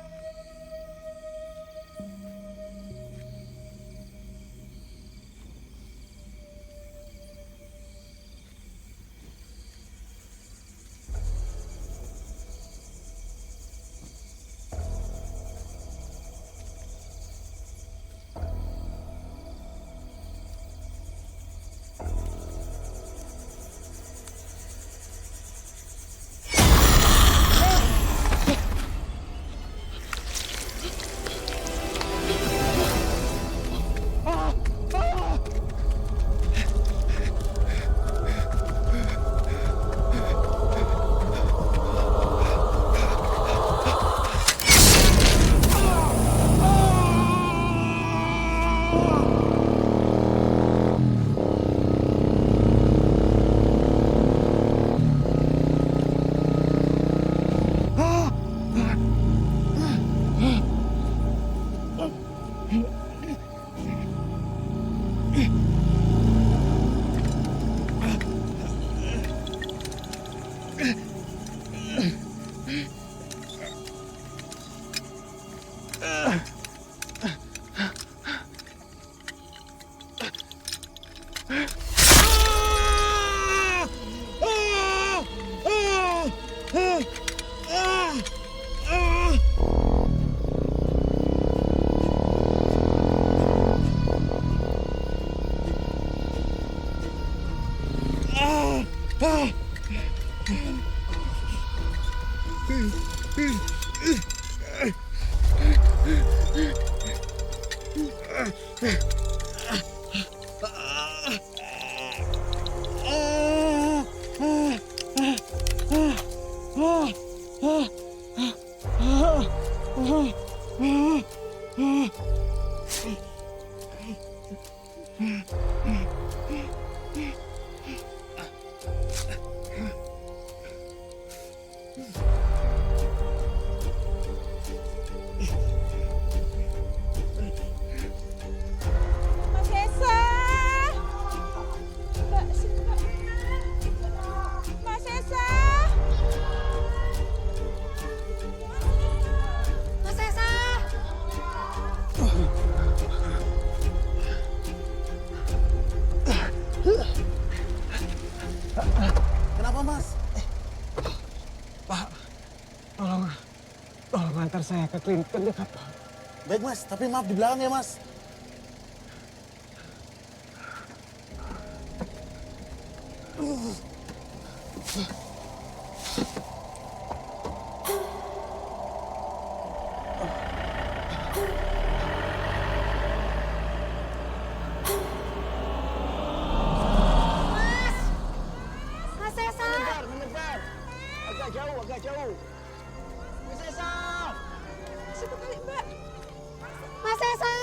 Mas Esa! Mas Esa! Tolong antar saya ke klinik terdekat, Pak. Baik mas, tapi maaf di belakang ya mas. Mas Sesa! Mendekat. Agak jauh. Mas Sesa! Situ kali, Mbak. Mas Sesa!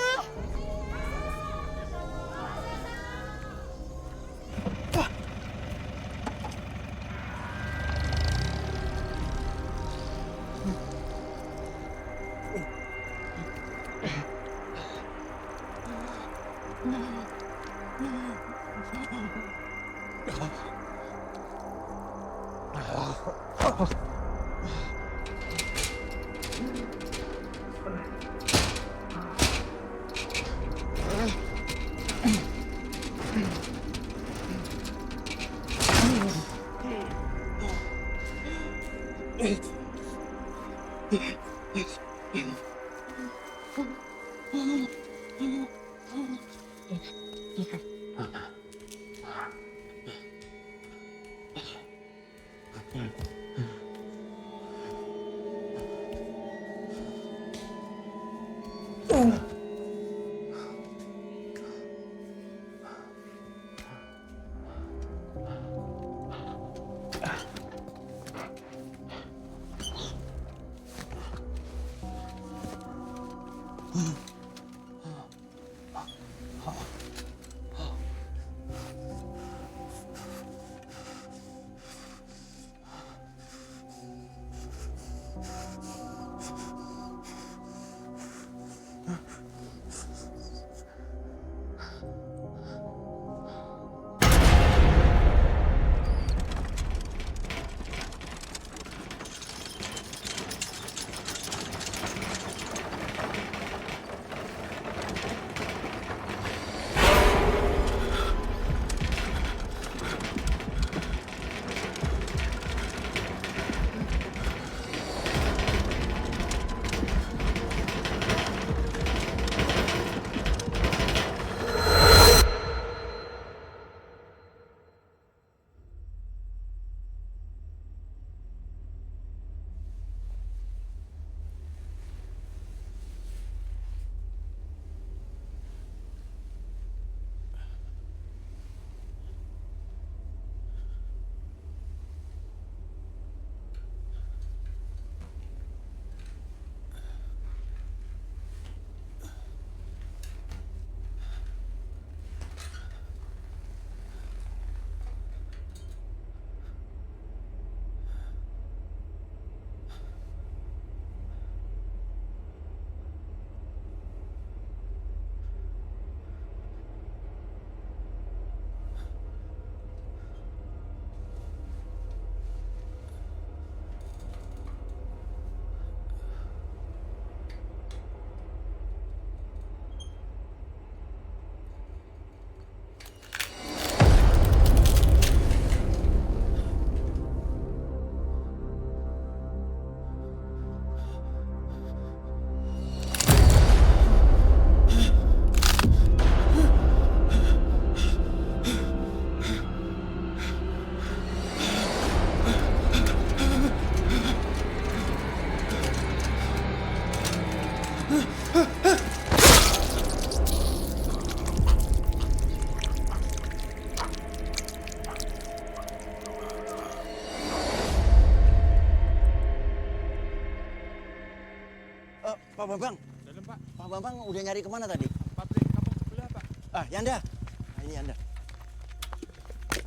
Pak Bambang. Dalam, Pak. Pak Bambang udah nyari kemana tadi? Pabrik kampung sebelah, Pak. Yanda. Nah, ini Yanda.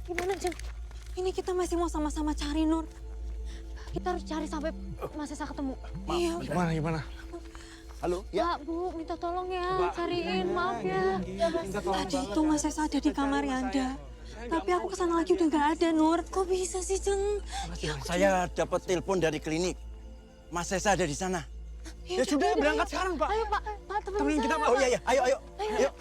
Gimana, Jeng? Ini kita masih mau sama-sama cari Nur. Kita harus cari sampai Mas Sesa ketemu. Iya. Gimana? Halo, ya. Pak, Bu, minta tolong ya, cariin, maaf ya. Tadi itu Mas Sesa ada di kamar Yanda. Tapi aku kesana lagi udah nggak ada, Nur. Kok bisa sih, Jeng? Saya dapat telepon dari klinik. Mas Sesa ada di sana. Ya sudah, berangkat sekarang, Pak. Ayo, Pak. Pak, temenin kita, saya. Pak. Oh iya, ayo. Ayo.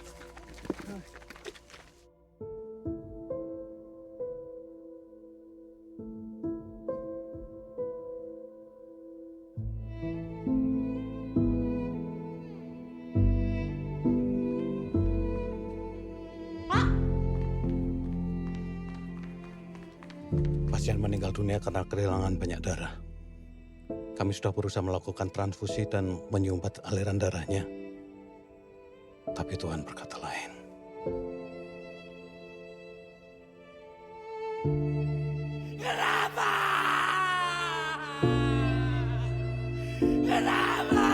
meninggal dunia karena kehilangan banyak darah. Kami sudah berusaha melakukan transfusi dan menyumbat aliran darahnya. Tapi Tuhan berkata lain. Kenapa? Kenapa?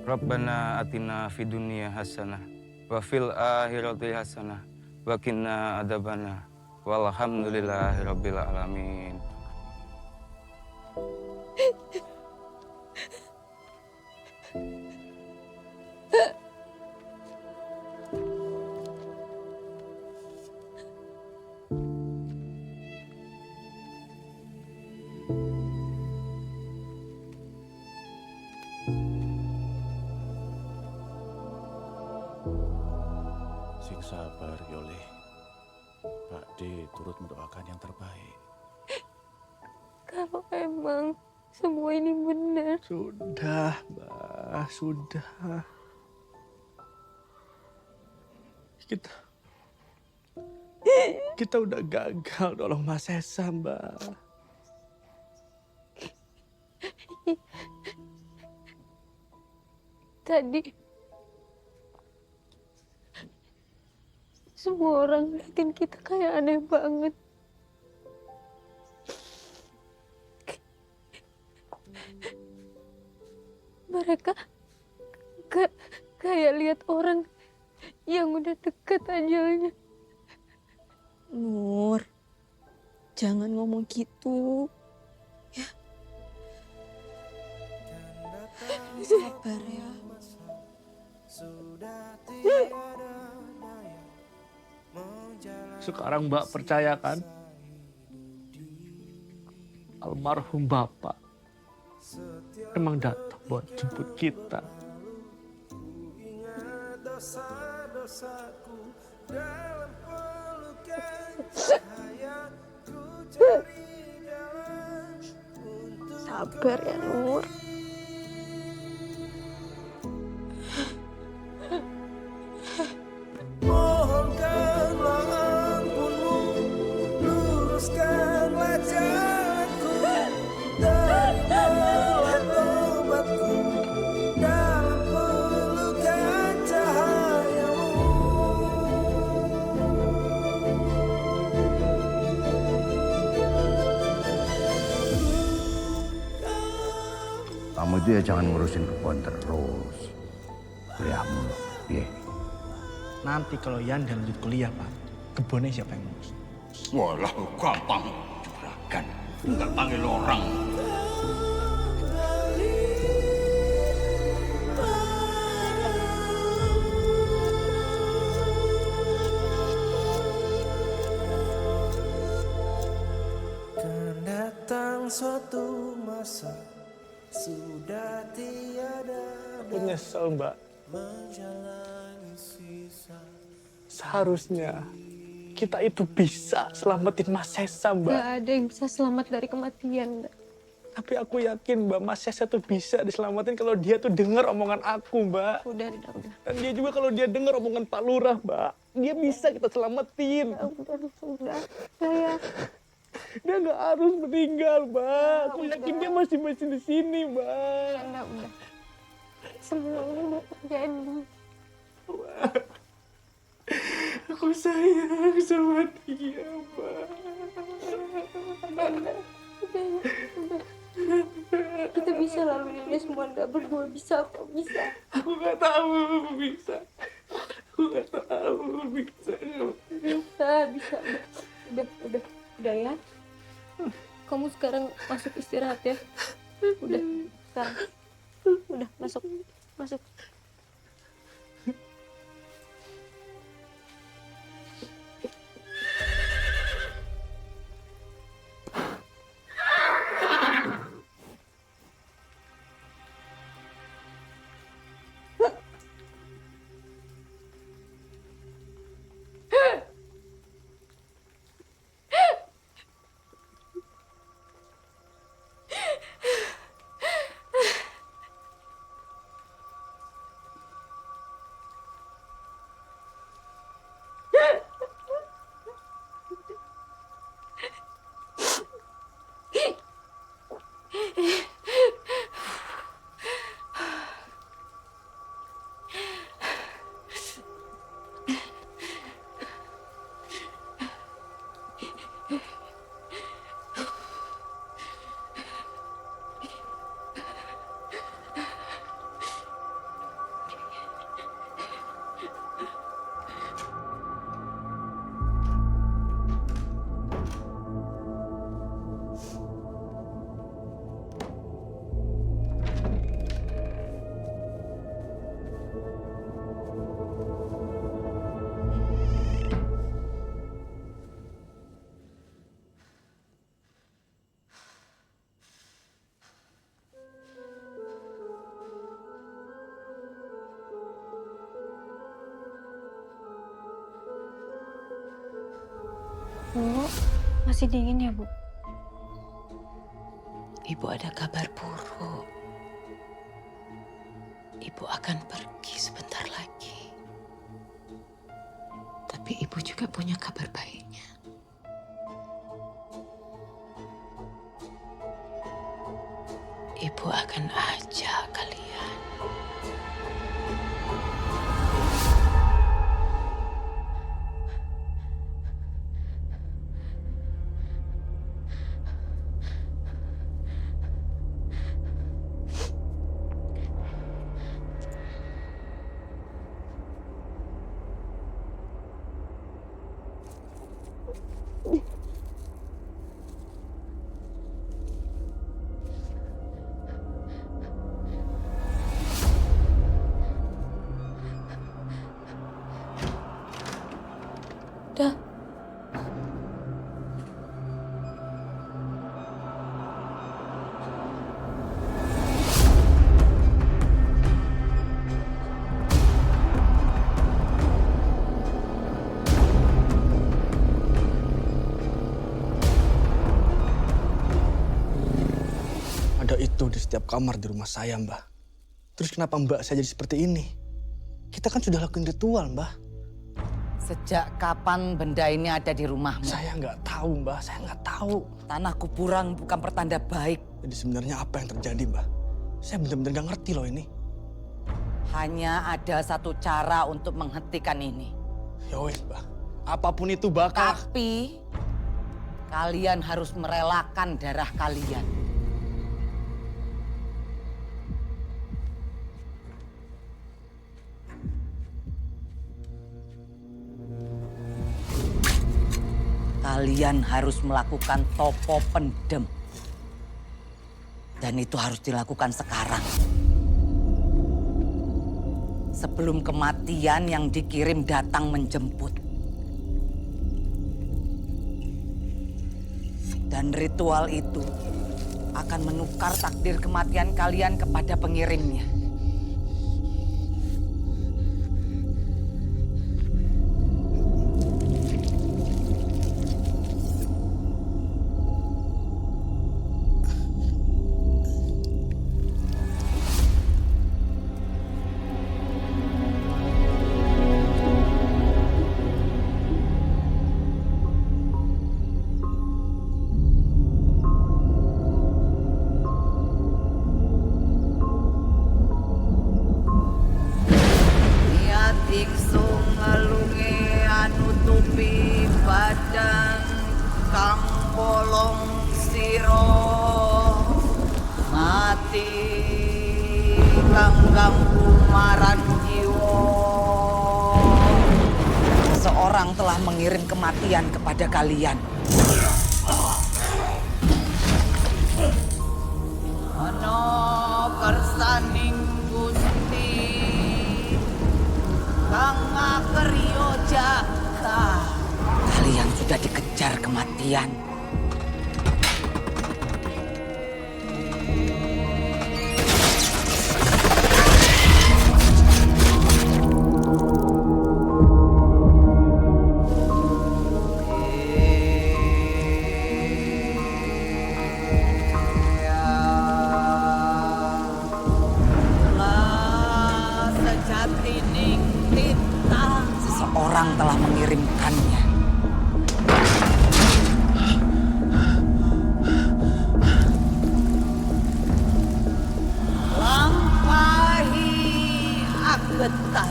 Rabbana atina fid dunya hasanah wa fil akhirati hasanah wa qina adzabana walhamdulillahi rabbil alamin. Sing sabar, Yoleh. Pak D turut mendoakan yang terbaik. Kalau emang semua ini benar. Sudah, Mbak, sudah. Kita udah gagal nolong Mas Esa, Mbak. Tadi semua orang ngeliatin kita kayak aneh banget. Mereka kayak lihat orang yang udah deket ajalnya. Nur, jangan ngomong gitu. Ya. Sabar ya. Sekarang Mbak percayakan almarhum Bapak emang datang buat jemput kita. Sabar ya Nur. Mohonkanlah ampunmu, luruskanlah jalanku, terimalah tobatku dalam pelukan cahayamu. Kamu itu ya jangan ngurusin kebun terus. Kuliah mulu, piye? Nanti kalau Yanda lanjut kuliah, Pak, kebunnya siapa yang ngurus? Walah, gampang. Juragan, tinggal panggil orang. Kan datang suatu masa sudah tiada Menyesal, Mbak. menjalani sisa. Seharusnya kita itu bisa selamatin Mas Esa, Mbak. Gak ada yang bisa selamat dari kematian, Mbak. Tapi aku yakin Mbak, Mas Esa tuh bisa diselamatin kalau dia tuh denger omongan aku, Mbak. Udah. Dan dia juga kalau dia denger omongan Pak Lurah, Mbak, dia bisa kita selamatin. Udah. Saya. Dia nggak harus meninggal, Mbak. Aku yakin dia masih di sini, Mbak. Udah. Semua ini udah terjadi. Aku sayang sama dia, Mbak. Udah. Kita bisa laluin ini semua, nggak berdua bisa kok, bisa. Aku nggak tahu bisa. Aku nggak tahu bisa. Bisa. Udah ya. Kamu sekarang masuk istirahat ya. Udah, sekarang. Udah, masuk. Bu, masih dingin ya, Bu? Ibu ada kabar buruk. Ibu akan pergi sebentar lagi. Tapi ibu juga punya kabar baiknya. Ibu akan ajak kalian. Dah. Ada itu di setiap kamar di rumah saya, Mbah. Terus kenapa Mbak saya jadi seperti ini? Kita kan sudah lakuin ritual, Mbah. Sejak kapan benda ini ada di rumahmu? Saya nggak tahu, Mbah. Saya nggak tahu. Tanah kuburan bukan pertanda baik. Jadi sebenarnya apa yang terjadi, Mbah? Saya benar-benar nggak ngerti loh ini. Hanya ada satu cara untuk menghentikan ini. Ya wes, Mbah. Apapun itu bakal... Tapi kalian harus merelakan darah kalian. Kalian harus melakukan topo pendem. Dan itu harus dilakukan sekarang. Sebelum kematian yang dikirim datang menjemput. Dan ritual itu akan menukar takdir kematian kalian kepada pengirimnya. Seseorang telah mengirim kematian kepada kalian. Ono kersaning Gusti kang ngakeryo jagat. Kalian sudah dikejar kematian. Seseorang telah mengirimkannya. Lampahi agetan.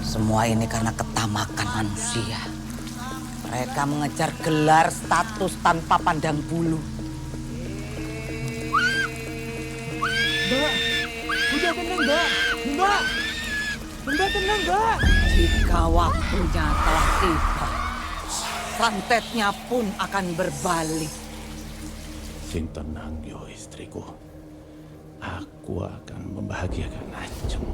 Semua ini karena ketamakan manusia. Mereka mengejar gelar status tanpa pandang bulu. Mbak, udah tenang, Mbak. Mbak, Mbak tenang, Mbak. Jika waktunya telah tiba, santetnya pun akan berbalik. Sing tenang yo istriku. Aku akan membahagiakan Ajeng.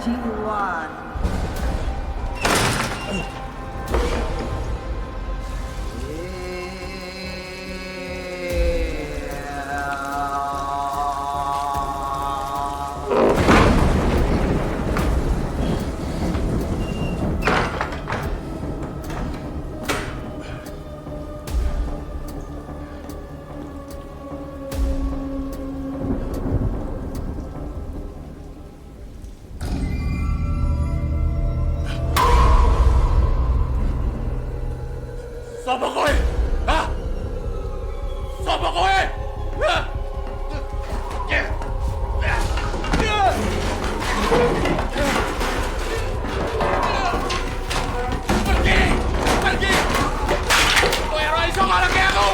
Jiwan. Sapa kowe? Hah? Sapa kowe? Hah? Pergi! Pergi! Kowe ora iso ngalahke aku!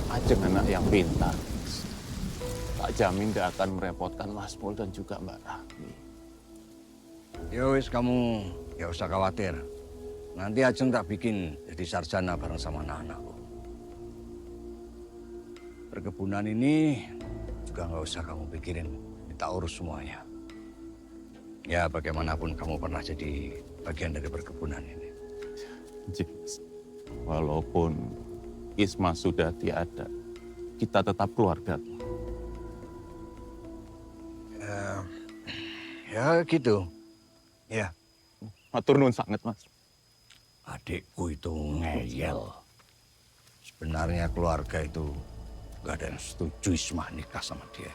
Ajeng anak yang pintar. Tak jamin gak akan merepotkan Mas Pol dan juga Mbak Rahmi. Ya wis, kamu gak usah khawatir. Nanti Ajeng tak bikin jadi sarjana bareng sama anak-anakku. Perkebunan ini juga nggak usah kamu pikirin, kita urus semuanya. Ya bagaimanapun kamu pernah jadi bagian dari perkebunan ini. Yes. Walaupun Isma sudah tiada, kita tetap keluarga. Ya gitu. Ya. Matur nuwun sangat, Mas. Adikku itu ngeyel. Sebenarnya keluarga itu gak ada yang setuju Isma nikah sama dia.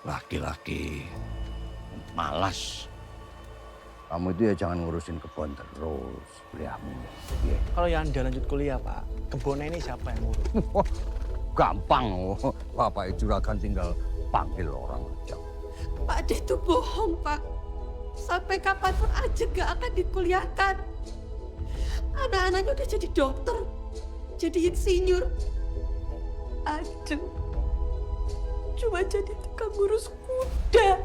Laki-laki malas. Kamu itu ya jangan ngurusin kebun terus, kuliahmu. Ya. Kalau Yanda lanjut kuliah, Pak, kebunnya ini siapa yang ngurus? Gampang, Bapak Juragan tinggal panggil orang aja. Pak De itu bohong, Pak. Sampai kapanpun Ajeng gak akan dikuliahkan. Anak-anaknya udah jadi dokter, jadi insinyur. Ajeng cuma jadi tukang ngurus kuda.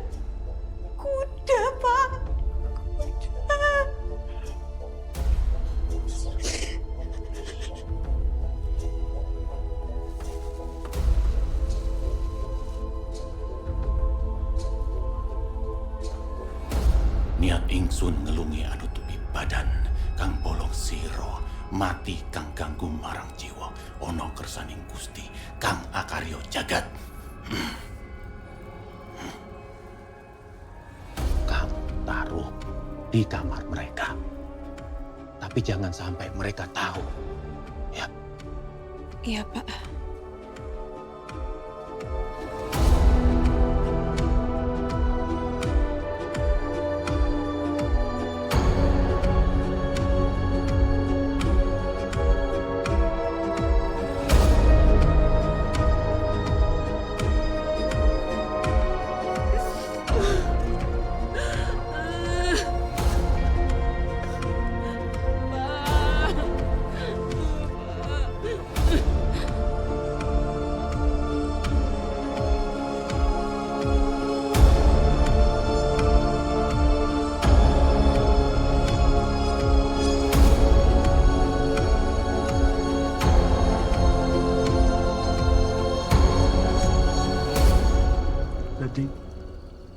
Kuda, Pak. Kuda. Niat ingsun ngelungi anu tupi badan kang bolong siro mati kang ganggu marang jiwa ono kersaning Gusti kang akaryo jagat. Kamu taruh di kamar mereka, tapi jangan sampai mereka tahu, ya. Iya, Pak.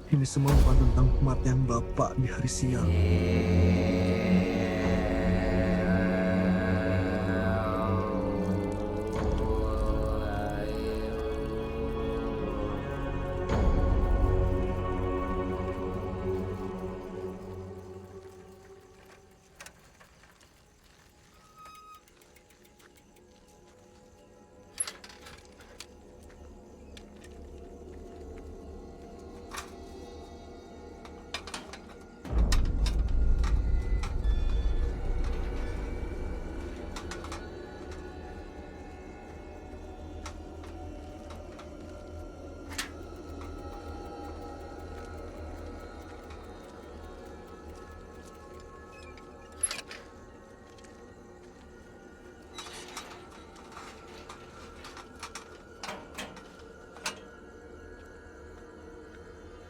Ini semua bukan tentang kematian Bapak di hari siang.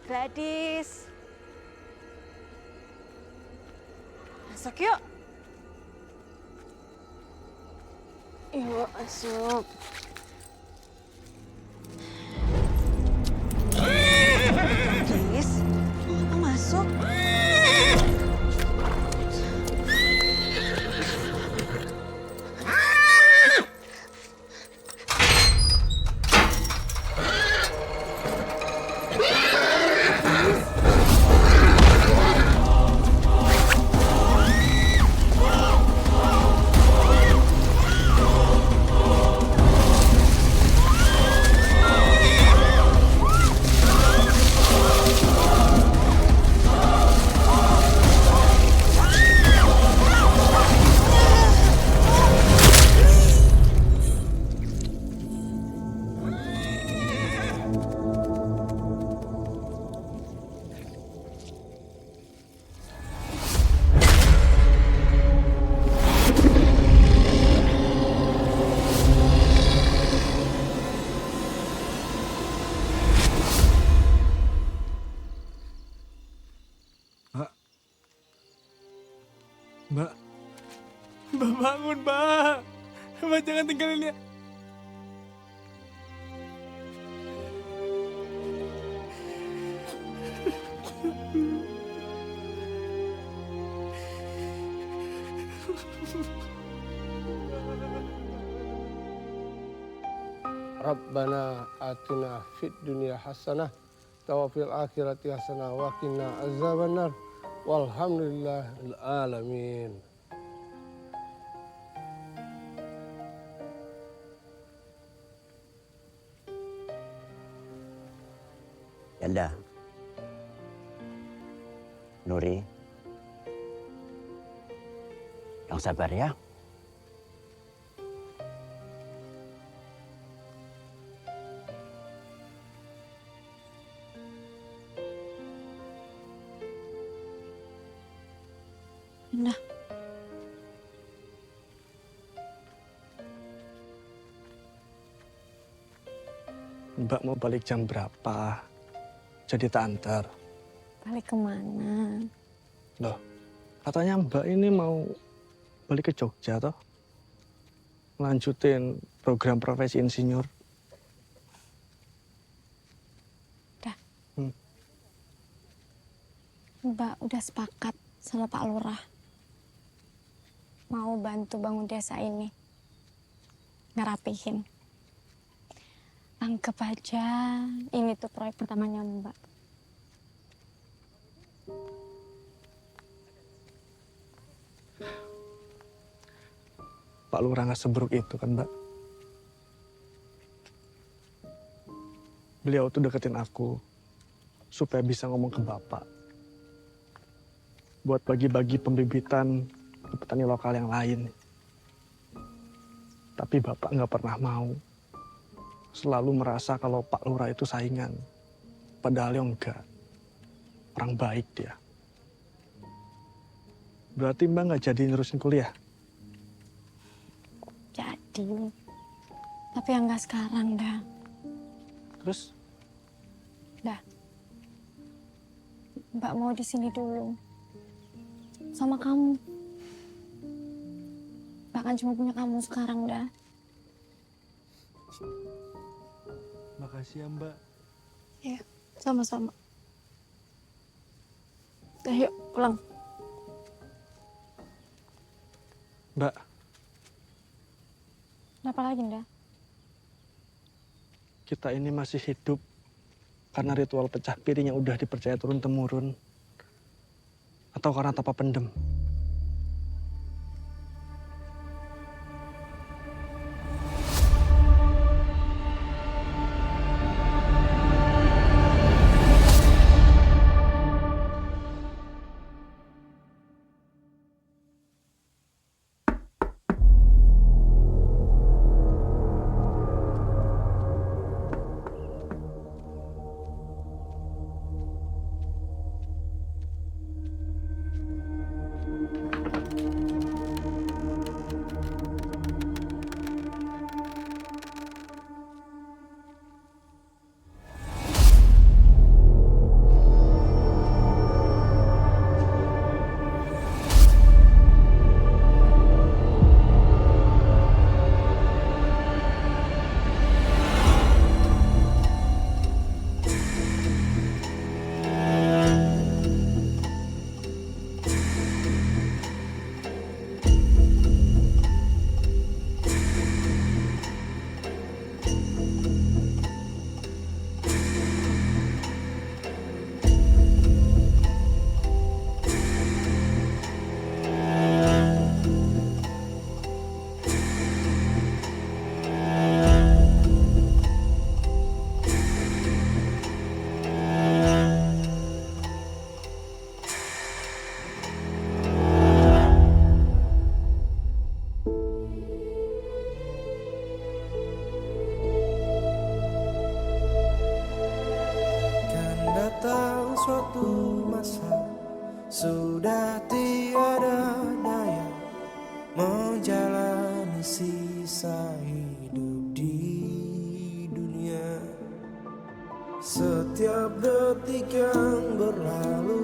Gadis. Masuk yuk. Yuk, masuk. Gadis, mau masuk? Mbak. Mbak bangun, Mbak. Mbak jangan tinggalin dia. Rabbana atina fid dunya hasanah wa fil akhirati hasanah wa qina azabannar. Walhamdulillahil alamin. Yanda, Nuri, yang sabar ya. Nah. Mbak mau balik jam berapa? Jadi tak antar. Balik kemana? Loh, katanya Mbak ini mau balik ke Jogja toh? Lanjutin program profesi insinyur. Udah. Mbak udah sepakat sama Pak Lurah. Mau bantu bangun desa ini. Ngerapihin. Anggap aja ini tuh proyek pertamanya Mbak. Pak Lurah nggak seburuk itu kan, Mbak? Beliau tuh deketin aku supaya bisa ngomong ke Bapak. Buat bagi-bagi pembibitan ke petani lokal yang lain. Tapi Bapak nggak pernah mau. Selalu merasa kalau Pak Lurah itu saingan. Padahal yang enggak. Orang baik dia. Berarti Mbak nggak jadi nerusin kuliah? Jadi. Tapi yang nggak sekarang dah. Terus? Dah. Mbak mau di sini dulu. Sama kamu. Bahkan cuma punya kamu sekarang dah. Makasih ya Mbak. Ya, sama-sama. Ayo pulang. Mbak, Kenapa lagi, Nda? kita ini masih hidup karena ritual pecah piring yang udah dipercaya turun-temurun. Atau karena tanpa pendem. Datang suatu masa sudah tiada daya menjalani sisa hidup di dunia. Setiap detik yang berlalu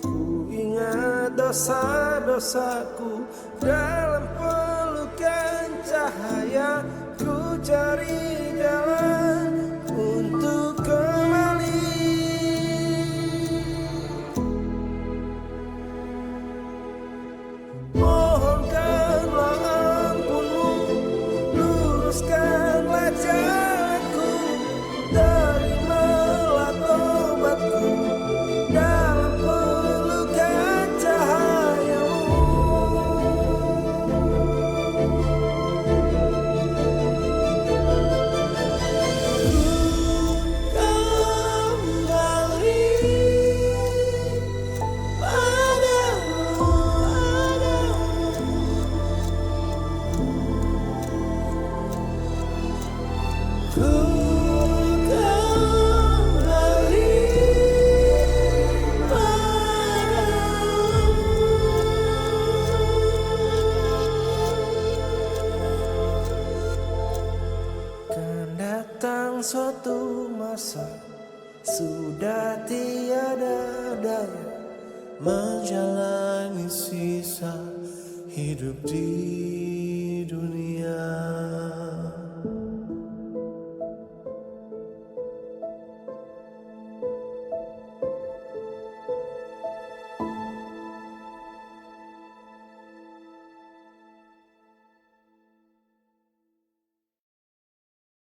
ku ingat dosa-dosaku. Dalam pelukan cahaya ku cari jalan untuk kembali. Mohonkanlah ampunmu, luruskanlah jalanku, terimalah tobatku dalam pelukan cahayamu. Kan datang suatu masa sudah tiada daya menjalani sisa hidup di dunia.